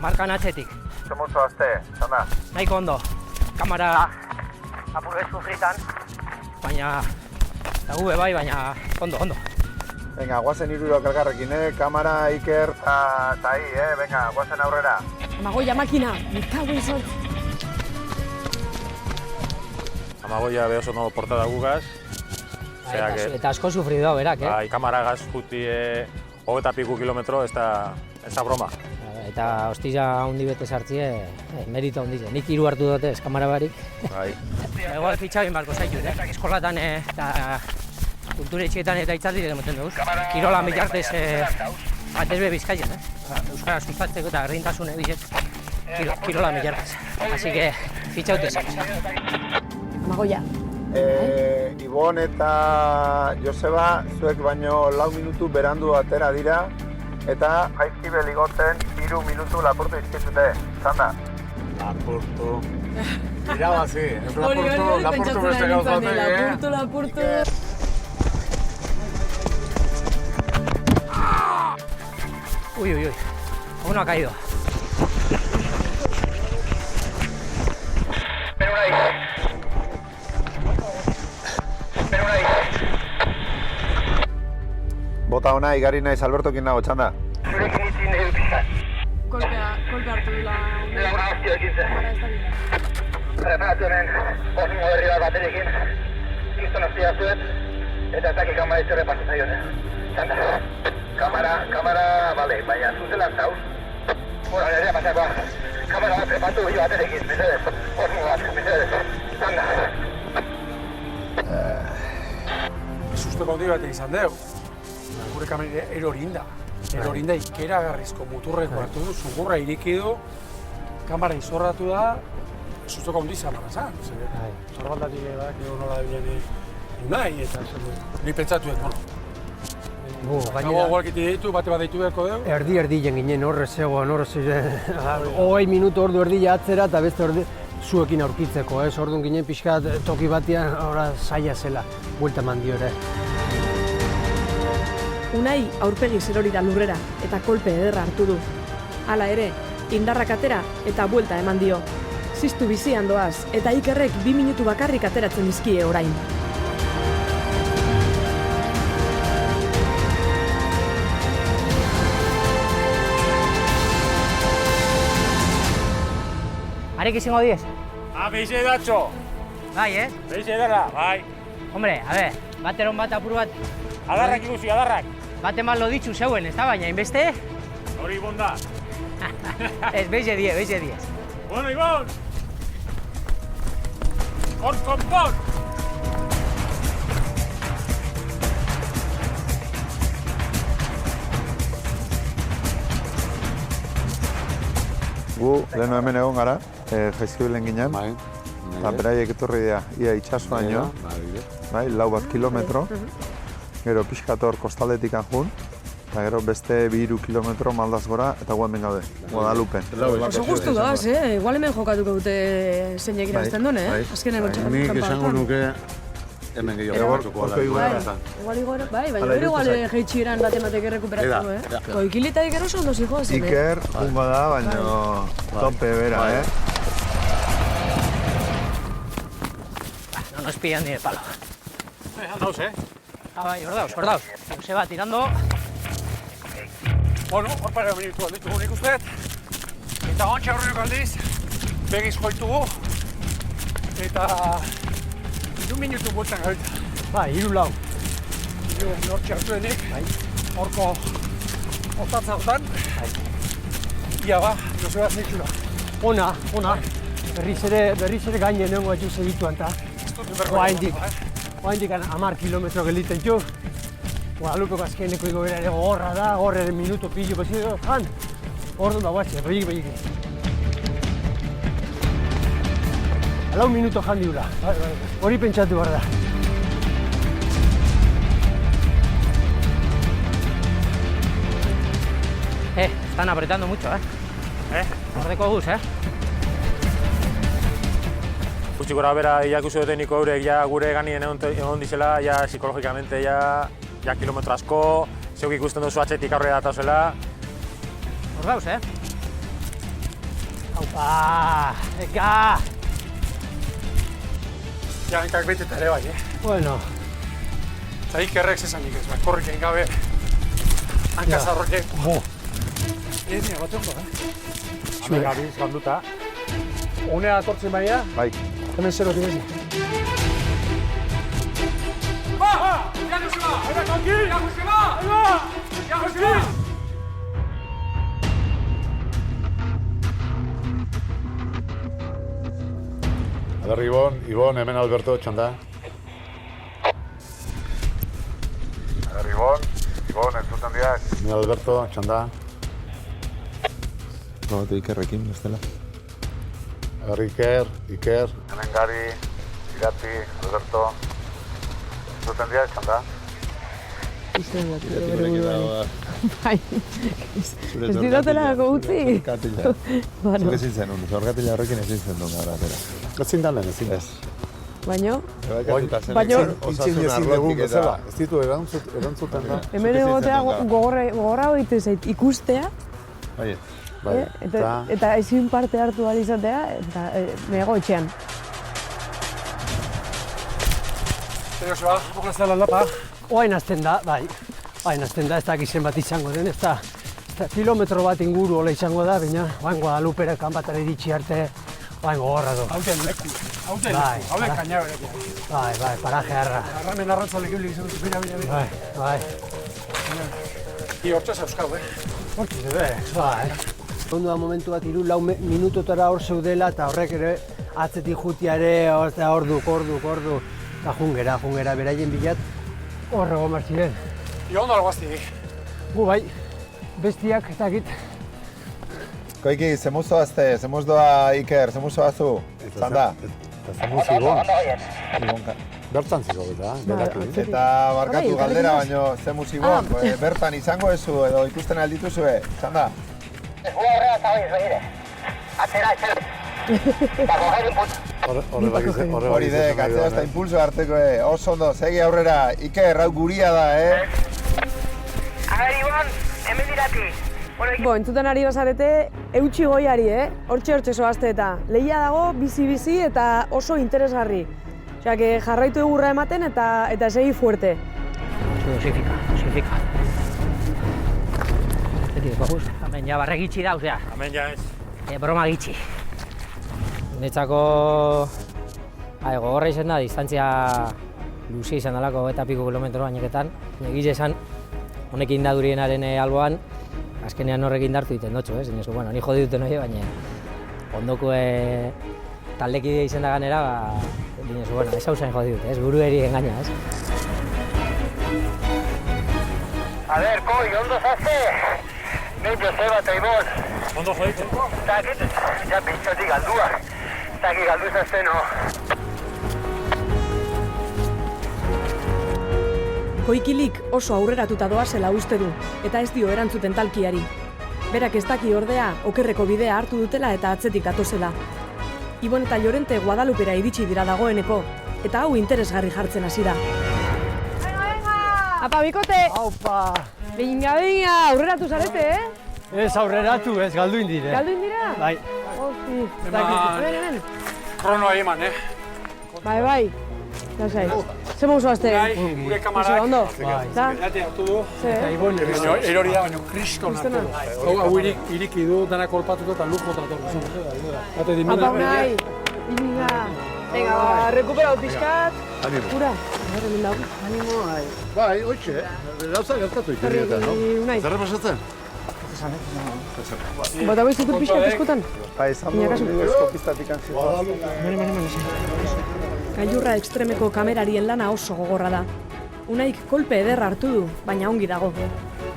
Markan atxetik. Zemutzu azte, txanda. Nahiko ondo. Kamara apurrezko fritan. Baina, eta gube bai, baina ondo. Venga, guazen irurok elkarrekin, Kamara, Iker, eta hi, venga, guazen aurrera. Amagoia makina, mikago izan. Amagoia behoz ondo portada gugaz. Eta asko sufrido, berak, Bai, kamaragaz juti 20 kilometro, ez da broma. Eta hostila handi bete sartzie, merito handize. Nik 3 hartu dute ez kamara barik. Bai. Igual fitxabin barko zaitu, eskolatan eta kulturetxeetan eta itzaldi demoten duz. Kirola milartez batez be Bizkaian, Euskara sustatzeko eta errintasune bizet. Kirola milartez. Así que fitxaute zaitu. Amagoia. Ibon eta Joseba, zuek baino 4 minutu berandu atera dira, eta jaizkibel igoten 3 minutu lapurtu izkizute. Zanda? Lapurtu. Irabazi, ez lapurtu beste gauzatek, Lapurtu. Uy. Uno ha caído. Bota hona, igari naiz Albertokin nago, txanda. Zurekin itzi nahi dut izan. Kolpe hartu dila. Laguna hostia ekin Preparatu hemen, osingo berri bat baterekin. Kriston hostia zuet, eta ez dakik kamara itxorre pasa zaion, Txanda. Kamara, bale, baina zuzelan zauz. Hora, nerea pasakoa. Kamara bat prepatu bilo baterekin, mesedez. Osingo bat, mesedez. Txanda. Susteko handi bat izan deu. Gure kamerire erorinda. Erorinda ikeragarrizko muturreko hartu du, zugurra iriki du, kamara izorratu da, susteko handi izan bara zan. Zorbaldatik edak nola bilen nahi, eta ni pentsatuek, Gago gualkiti ditu, bate bat ditu beharko dugu. Erdi ginen horre zegoen, 20 minutu ordu erdi atzera eta beste zuekin aurkitzeko, ez? Orduan ginen pixka toki batean zaila zela, buelta eman dio ere. Unai aurpegi zerori da lurrera eta kolpe ederra hartu du. Hala ere, indarrak atera eta buelta eman dio. Ziztu bizian doaz eta Ikerrek 2 minutu bakarrik ateratzen dizkie orain. Arek izango diez? Beixe datxo! Bai, ez? Beixe edera, bai. Hombre, a ber, bateron bat apur bat... Adarrak ikusi, adarrak! Bate mal loditzu zeuen, ez da baina, inbeste? Hori bonda. Ez, beixe diez. Bueno, Ibon! Hor konpon! Gu, lehenu hemen egon gara, jaizkibilen ginen. Eta beraiek etorri dira, ia itxasuaino. Bai, 4 kilometro. Gero pixkator kostaldetik anjun. Eta gero beste 2-3 kilometro maldaz gora eta gu hemen gaude, Guadalupen. Oso gustu doaz, igual hemen jokatuko dute zeinek irabazten duen, azkeneko txakampan. Nik esango nuke hemen gehiago Igual, bai, baina igual jeitxiran batematek errekuperatzeko, Koikilitaik eroso ondo zijo, zen, Iker, jungo da, baina tope bera, No nos pillan ni de palo. Andauz, Bai, hor dauz. Joseba, tirando. Bueno, hor pare minutu alditugu nik usteet. Eta ontsa horrenok aldiz, begiz joitugu. Eta 2 minutu bueltan gabiltza. Bai, 3-4. Nortxe hartuenik, horko otatza hortan. Ia ba, Joseba zeitzula. Ona. Berriz ere gainen nengo etxu segituan, eta Oaindik 10 kilometro gelditzen txu. Guadalupeko azkeneko igobera ere gogorra da, gorreren minutu pillo bezido, jan. Orduan da guatxe, begik. 4 minuto jan diula. Hori pentsatu behar da. Están apretando mucho, Hordeko guz, Gutxi gora bera iakusi dute niko eurek gure ganien egon dizela, psikologikamente kilometro asko, zeuk ikusten duzu atxetik aurrera datauzela. Hor dauz, Aupa, eka! Hankak beteta ere bai, Bueno. Eta Ikerrek zezanik ez, korrik egin gabe hankazarroke. Nire bat ongo, Hemen gabiz, ganduta. Unea atortzen baina? Bai. Hemen zero direzi. Baja! Ya Joseba! Ahí tranquil! Ya Joseba! Ahí va! Ya Joseba! A ver, Ibon, hemen Alberto, txanda. A ver, Ibon, entzuten diak. Hemen Alberto, txanda. Gote Ikerrekin, bestela. A ver, Iker. Hemen Gari, Irati, Alberto. Entzuten diak, txanda. Bai, ez didatelako utzi. Zuk ezin zen, zorgatila horrekin ezin zen duen gara, atera. Ezin da lehen, ezin da. Baino? Itzin ezin dugun bezala. Ez ditu erantzuten da. Hemen egotea gogorra egiten zait ikustea. Bai. Eta ezin parte hartu ahal izatea, eta nego etxean. Joseba, bukaztea lapa. Oain azten da, bai. Oain azten da, ez dakizen bat izango den, ez da kilometro bat inguru hola izango da, baina oain Guadalupera kanpatara iritsi arte, oain gogorra du. Hauten leku, hauten kaina berekin. Bai, paraje harra. Arramen arrantzalek eulik izan duzu, bina. Bai. I hortzaz euskau, Hortz, bai. Ondo da momentu bat 3-4 minutotara hor zeudela, eta horrek ere atzetik jutia ere, ordu. Eta jungera, beraien bilat, horrego martxiren. Io ondo alguazti. Gu bai, bestiak eta git. Koiki, zemuz doa Iker, zemuz doazu, zanda. Eta zemuz Ibon. Bertan ziko beta, beraki. Eta barkatu galdera, baino zemuz Ibon, bertan izango ezu edo ikusten aldituzue, zanda. Ez gu horrela eta hori ez begire. Atzera. Hori dek, atzea ezta impulso hartzeko, oso ondo, segi aurrera, Iker, hau guria da, Ibon, hemen dirati. Bo, entzuten ari bazarete, eutxi goiari, Hortxe zoazte eta. Lehia dago, bizi-bizi eta oso interesgarri. Osea, jarraitu egurra ematen eta segi fuerte. Dosifika. Hemen ja barre gitxi da, osea. Hemen ja ez. Broma gitxi. Netzako gogorra izan da, distantzia luzi izan dalako eta piko kilometro baineketan. Egiz esan, honekin da durienaren alboan, azkenean horrekin dartu egiten dutxo, ez? Dinezu, bueno, ni jodi duten hori, baina ondoko taldekide izan da ganera, dinezu, bueno, ez hau zain jodi dute, ez? Buru eri engaina, ez? A ver, Koi, ondo zazte? Nei Joseba eta Ibon. Ondo joite? Zakit, ja pintxotik galdua. Zakit galdu zazte, no? Koikilik oso aurreratuta doazela uste du, eta ez dio erantzuten talkiari. Berak ez daki ordea, okerreko bidea hartu dutela eta atzetik datozela. Ibon eta Llorente Guadalupera iritsi dira dagoeneko, eta hau interesgarri jartzen hasi da. Apa, bikote! Aupa! Binga, aurreratu zarete, Ez aurreratu, ez galdu indire. Galdu indira? Bai. Hosti, Hemen, kronoa eman, Bai. Lasai. Ze mauzo azte? Gure kamarak. Ondo? Eta hartu du. Eta Ibon, erori da, baina kriston hartu du. Hau iriki du, dana kolpatuko eta lujo tratorru. Apa, unai! Binga! Venga, rekupera pixkat. Animo. Ura, hemen dago. Animo, bai, hoitxe, gauza gertatu ikerieta, no? Unai. Zerre pasatzen? Bota goizitut pixkat eskutan? Bai, izan du eskopistatik antzioa. Gailurra ekstremeko kamerarien lana oso gogorra da. Unaik kolpe ederra hartu du, baina ongi dago.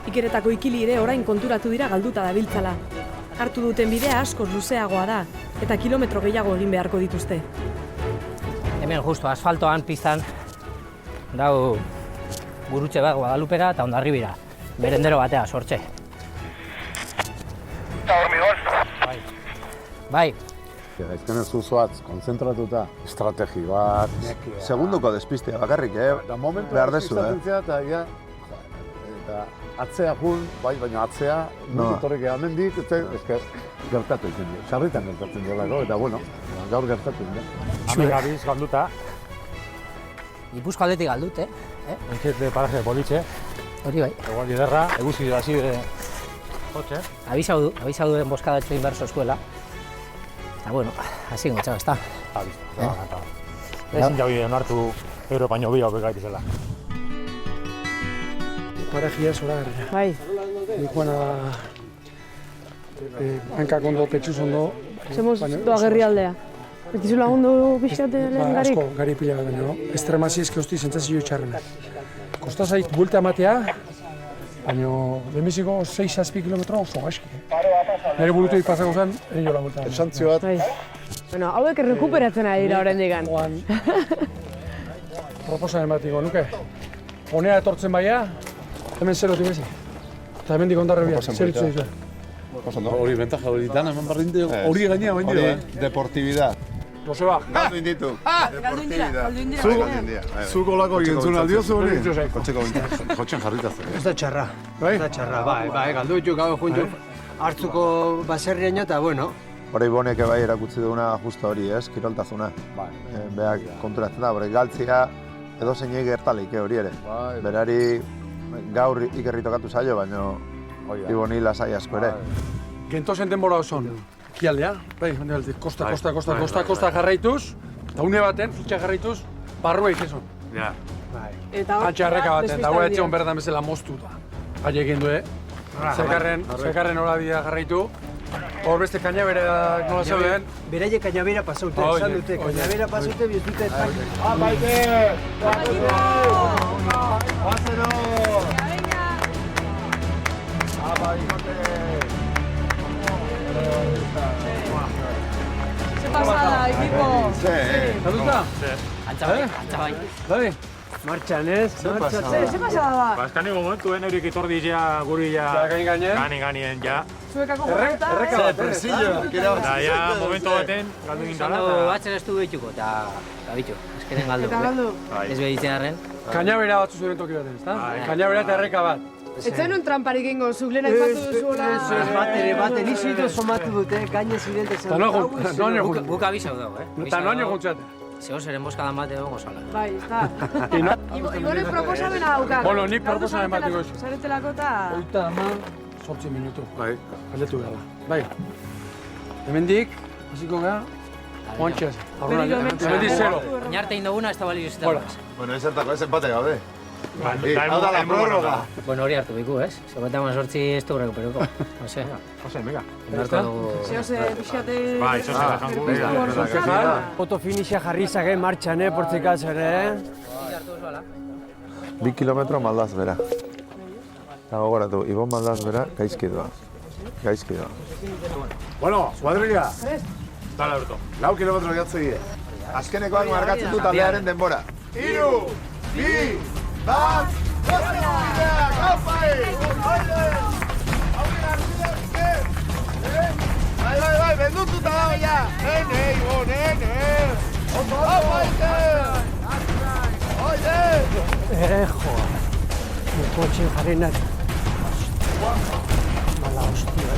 Ikeretako ikili ere orain konturatu dira galduta dabiltzala. Hartu duten bidea askoz luzeagoa da, eta kilometro gehiago egin beharko dituzte. Hemen justo asfaltoan pistan dau gurutxe bat Guadalupera eta Hondarribira. Berendero batea, sortxe. Eta hormigón. Bai. Ezkenen zuzoatz, konzentratuta, estrategi bat... Segunduko despistea bakarrik, behar dezu, Eta atzea jun, bai, baina atzea, minutorek amendik, gertatu egiten dira. Sarritan gertatzen dira, eta bueno, gaur gertatu egiten dira. Hemen gabiz galduta. Gipuzko aldetik galdut, Entzete paraje politxe. Hori bai. Egon liderra, eguzki hasi bere kotxe. Abizau duen boskadatxo inberso eskuela. Eta bueno, hasi gotxau, ez da. Ezin jau bide onartu Europaino bi hau bekaitizela. Parejia zora garrera. Bai. Juana hankak ondo, petxuz ondo. Zemoz doa gerri aldea. Betizu lagundu pixkate lehen garik? Asko, gari pila bat baino. Estremazia ezke sentsazio txarrena. Kosta zait buelta ematea, baina lehenbiziko 6-7 kilometro oso gaizki. Nire burutuik pasako zen, egin jola buelta. Esantzio bat. Bueno, hauek errekuperatzen ari dira oraindikan. Proposamen bat digo nuke. Honea etortzen baia, hemen zerotik bezi. Eta hemen dik ondarre bia, zeritzu dizu. Hori bentaja hori dana eman barrinte, hori gainea bain dira. Deportibidad. Joseba. Galdu inditu. Deportibidad. Zuko lako gintzun aldiozu hori? Kotxeko bintu. Kotxen jarritaz. Ez da txarra. Ez da txarra, bai, galdu ditu gau juntu hartzuko baserriaino eta bueno. Hori bonek bai erakutsi duguna justo hori, ez? Kiroltazuna. Beak konturatzen da, hori galtzia edo zeinei gertalik hori ere. Berari gaur Ikerri tokatu zaio, baina Iboni lasai asko ere. Gentozen denbora oson. Kialdea, bai, kosta jarraituz, eta une baten, fitxa jarraituz, barrua ikizun. Ja. Antxe harreka baten, eta hua etxegon berdan bezala moztuta. Gai egin du, zekarren horadia jarraitu. Hor beste kainaberak nola zeuden. Beraie kainabera pasaute, esan dute, kainabera pasaute biztute ezak. Apaite! Guazeno! Apa, ikote! Ze pasada, equipo! Zaduta? Antza bai. Dali? Martxan, ez? Ze pasada da? Bazkaneko momentuen eurik itordizia guri ja... Ganin, ja. Zuekako gorreta? Da, ja, momentu baten, galdu gintala. Batzen ez du behituko, eta bitu, azkenen galdu. Eta galdu? Ez behitzen arren. Kainabera batzu zuen toki baten, ezta? Kainabera eta erreka bat. Ez zenun tramparik ingo, zuk lehen aipatu duzuela... Baten izitu somatu dute, gaine zirente zen. Eta noan egun. Guk abizau dago, Eta noan egun txate. Zego zer enboskadan bat egon gozala. Bai, ez da. Ibonek proposamena daukak. Bueno, nik proposamen bat ego izu. Zaretelako eta... Oita ama, 8 minutu. Bai. Galdetu gara. Bai. Hemendik, hasiko gara, oantxez. Hemendik 0. Inarte indoguna ez da balio ez da. Bueno, ez zertako, ez empate gabe. Hau da la prórroga. Bueno, hori hartu biku, ez? Zebata mazortzi ez du recuperuko. Ose, venga. Indarko dugu... Zehose, pixkate... Bai, zehose, Foto finisha jarri zage martxan, portzikaz ere, 2 kilometro maldaz bera. Eta gogoratu, Ibon maldaz bera, gaizki doa. Bueno, kuadrilla. Dala urto. 4 kilometro jatze die. Azkenekoak markatzen du taldearen denbora. 3, 2, 1, Bai, bendututa dago ja! Nene, Ibo, nene! Opa, Iker! Oide! joa. Kotxen jarrenak. Mala hostia,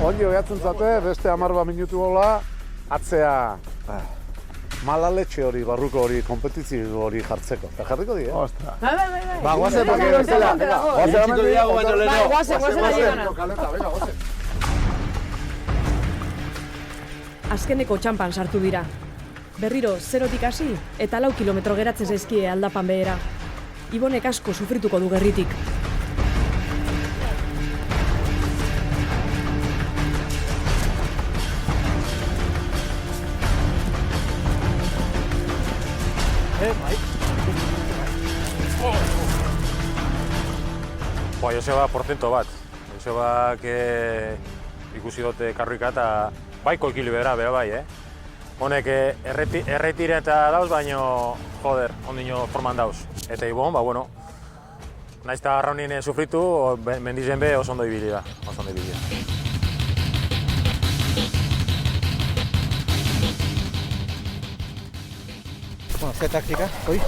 Ondio behatzen zate, beste 10 minutu gola, atzea malaletxe hori, barruko hori, kompetizio hori jartzeko. Eta jarriko die, Ostra. Bai. Ba, guazen, porque bestela. Guazen, Azkeneko txampan sartu dira. Berriro 0tik hasi eta 4 kilometro geratzen zaizkie aldapan behera. Ibonek asko sufrituko du gerritik. Joseba portento bat. Josebak ikusi dute karrika eta baiko ekilibera, bera bai, Honek erretire eta dauz, baino, joder, ondino forman dauz. Eta Ibon, ba, bueno, naiz eta arraunien sufritu, mendizen be oso ondo ibili da. Bueno, ze taktika, hoi?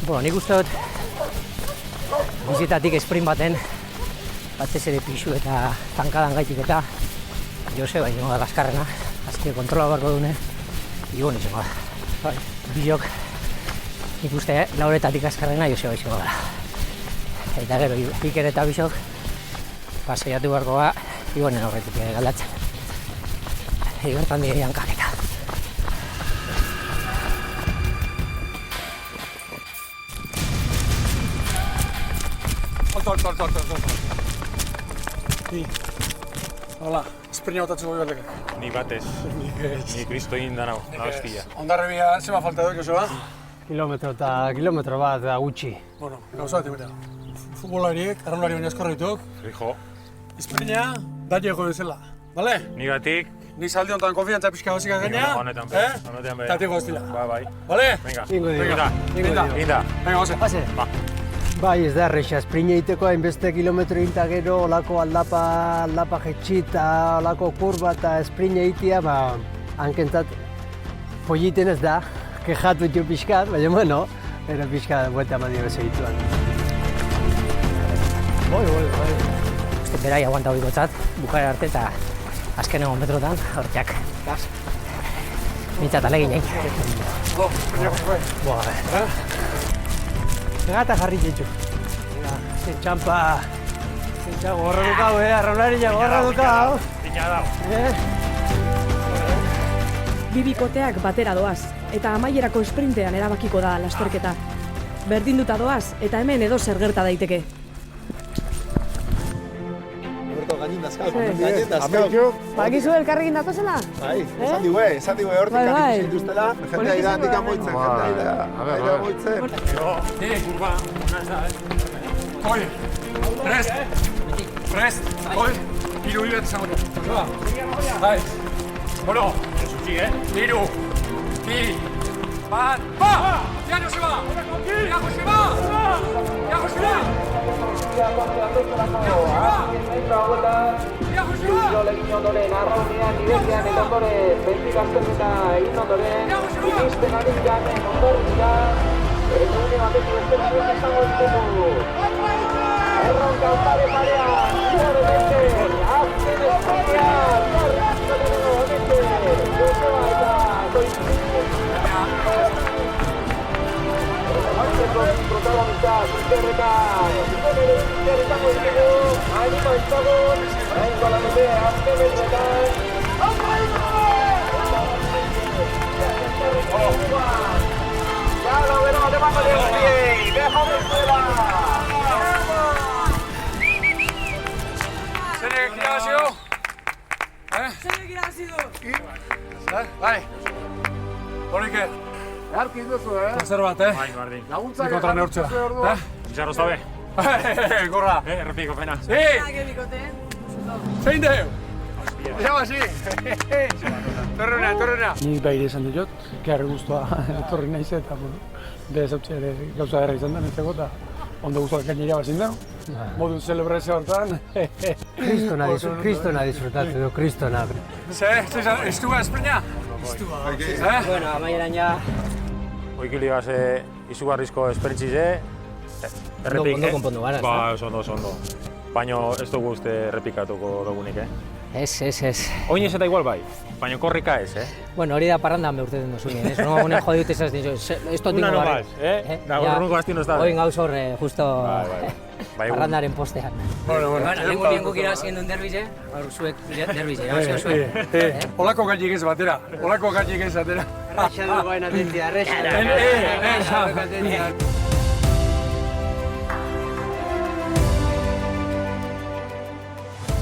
Bueno, nik uste dut bizitatik sprint baten batez ere pixu eta tankadan gaitik eta Joseba izango da kaskarrena, azke kontrola barko dune, Ibon izango da. Bilok nik uste lauretatik kaskarrena Joseba izango da. Eta gero, Iker eta Bisok paseiatu barko da Ibonen horretik galdatzen. Ibertan dire jankak eta. Alto. Hola, esperinia botatzeko galdekak. Ni batez, ni kristo egin da nahostia. Ondarribia, zema falta duk, Joseba? Kilometro bat da gutxi. Bueno, gauza bat egutea. Futbolariek, arraunlari baina eskorra dituk. Fijo. Esperinia, daileko bezala, bale? Nigatik. Ni saldi honetan konfiantza pixka basika gaina. Honetan be. Tatiko goztila. Bai. Bale? Venga. Inda. Venga, goze. Pase. Bai, ez da erresa, sprint egiteko hainbeste kilometro inta gero, olako aldapa jetxita, olako kurba eta sprint egitea, ba, hankentzat polliten ez da, kejatu jo pixkat, baina bueno, era pixkat buelta manio segituan. Bai. Uste berai aguanta hori gotzat, bukaera arte eta azkenengo metrotan, hortiak. Mintzat alegin Egata jarri jetxu. Txampa gorra dukau, arraunari gorra dukau. Dina dau. Bi bikoteak batera doaz, eta amaierako esprintean erabakiko da lasterketa. Berdinduta doaz, eta hemen edo zer gerta daiteke. Gainin dazkau. Bakizu elkarrekin datozela? Bai, esan digue hortik ikusi dituztela, jendea ira handik amoitzen, jendea amoitzen. Kurba, Koi, prest, koi, iru bat izango dut. Bai, bueno, Zutxi, 3, 2, Bat, ya Joseba! Ya Joseba! Ya Joseba! Ya Joseba! Egin ondoren, arraunean, irekian eta ondoren, beti gazterketa egin ondoren, iristen ari ganen ondorrika, egune batetik beste izango ditugu. Erronka pare parean, igualmente, azken espainean, jarrizko dugu honete, Joseba eta protagonista, zuzerretan, zuzerretan izango ditugu, anima entzagun, hainko lanute, azken betretan, ya lo veremos de mano de Uruguay, deja Venezuela. Zenek irabazio? Zenek irabazio? Bai. Horiker. Earki induzu, Zer bat, Bai, bardin. Laguntzak kontra neurtzea. Txarro zabe. Gorra. Errepiko pena. Sí! Zein deu? Ja, basi. Torrena. Ni beire esan diot, gerri guztua etorri naiz eta, dezautze ere gauza derra izan da nintzeko eta ondo guztuak gainera bazin da. Modu celebrazio hortan. Kristona disfrutatu du, kristona. Estua espreina? Bueno, amaieran ja... Oikili base izugarrizko esperintzize. Errepik, Ondo konpondu gara, ez da? Ba, oso. Baina ez dugu uste errepikatuko dugunik, Ez. Oin ez eta igual bai, baina korrika ez, Bueno, hori da parrandan beurteten duzunien, ez? No, honen jodiut ez esto Una no más, Da urrungo gaztino ez da. Oin gauz horre, justo Bai, parrandaren postean. Bueno, Lengu gira haciendo un derbize, hor zuek derbize, ya zuek. Olako gaitik ez batera, Arraxa dugu baina atentzia, arraxa.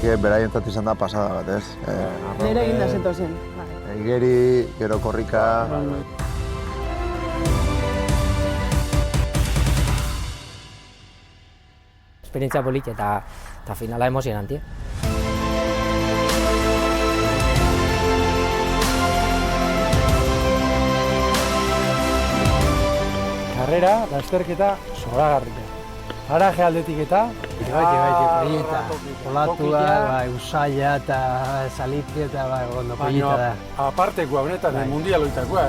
Beraientzat izan da pasada bat, ez? Nire eginda zetozen. Igeri, gero korrika... Esperientzia polit eta finala emozionantia. Karrera, lasterketa, zoragarria. Araje aldetik eta... Polita. Olatua, usaila eta salitri eta ondo polita da. Apartekoa, benetan, mundialoitakoa,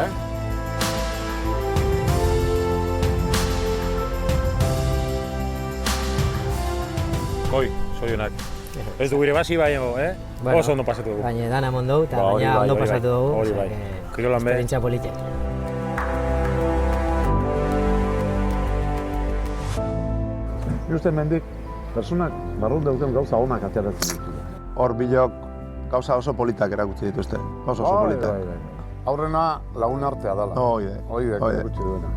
Koi, zorionak. Ez dugu ire basi baina, oso ondo pasatu dugu. Baina dana mondou eta baina ondo pasatu dugu. Hori bai, kirolan be. Esperientzia politia. Uste mendik, personak barrun dauten gauza onak ateratzen ditu. Hor bilok gauza oso politak erakutsi dituzte. Oso politak. Aurrena lagun artea dela. Oide. Erakutsi duena.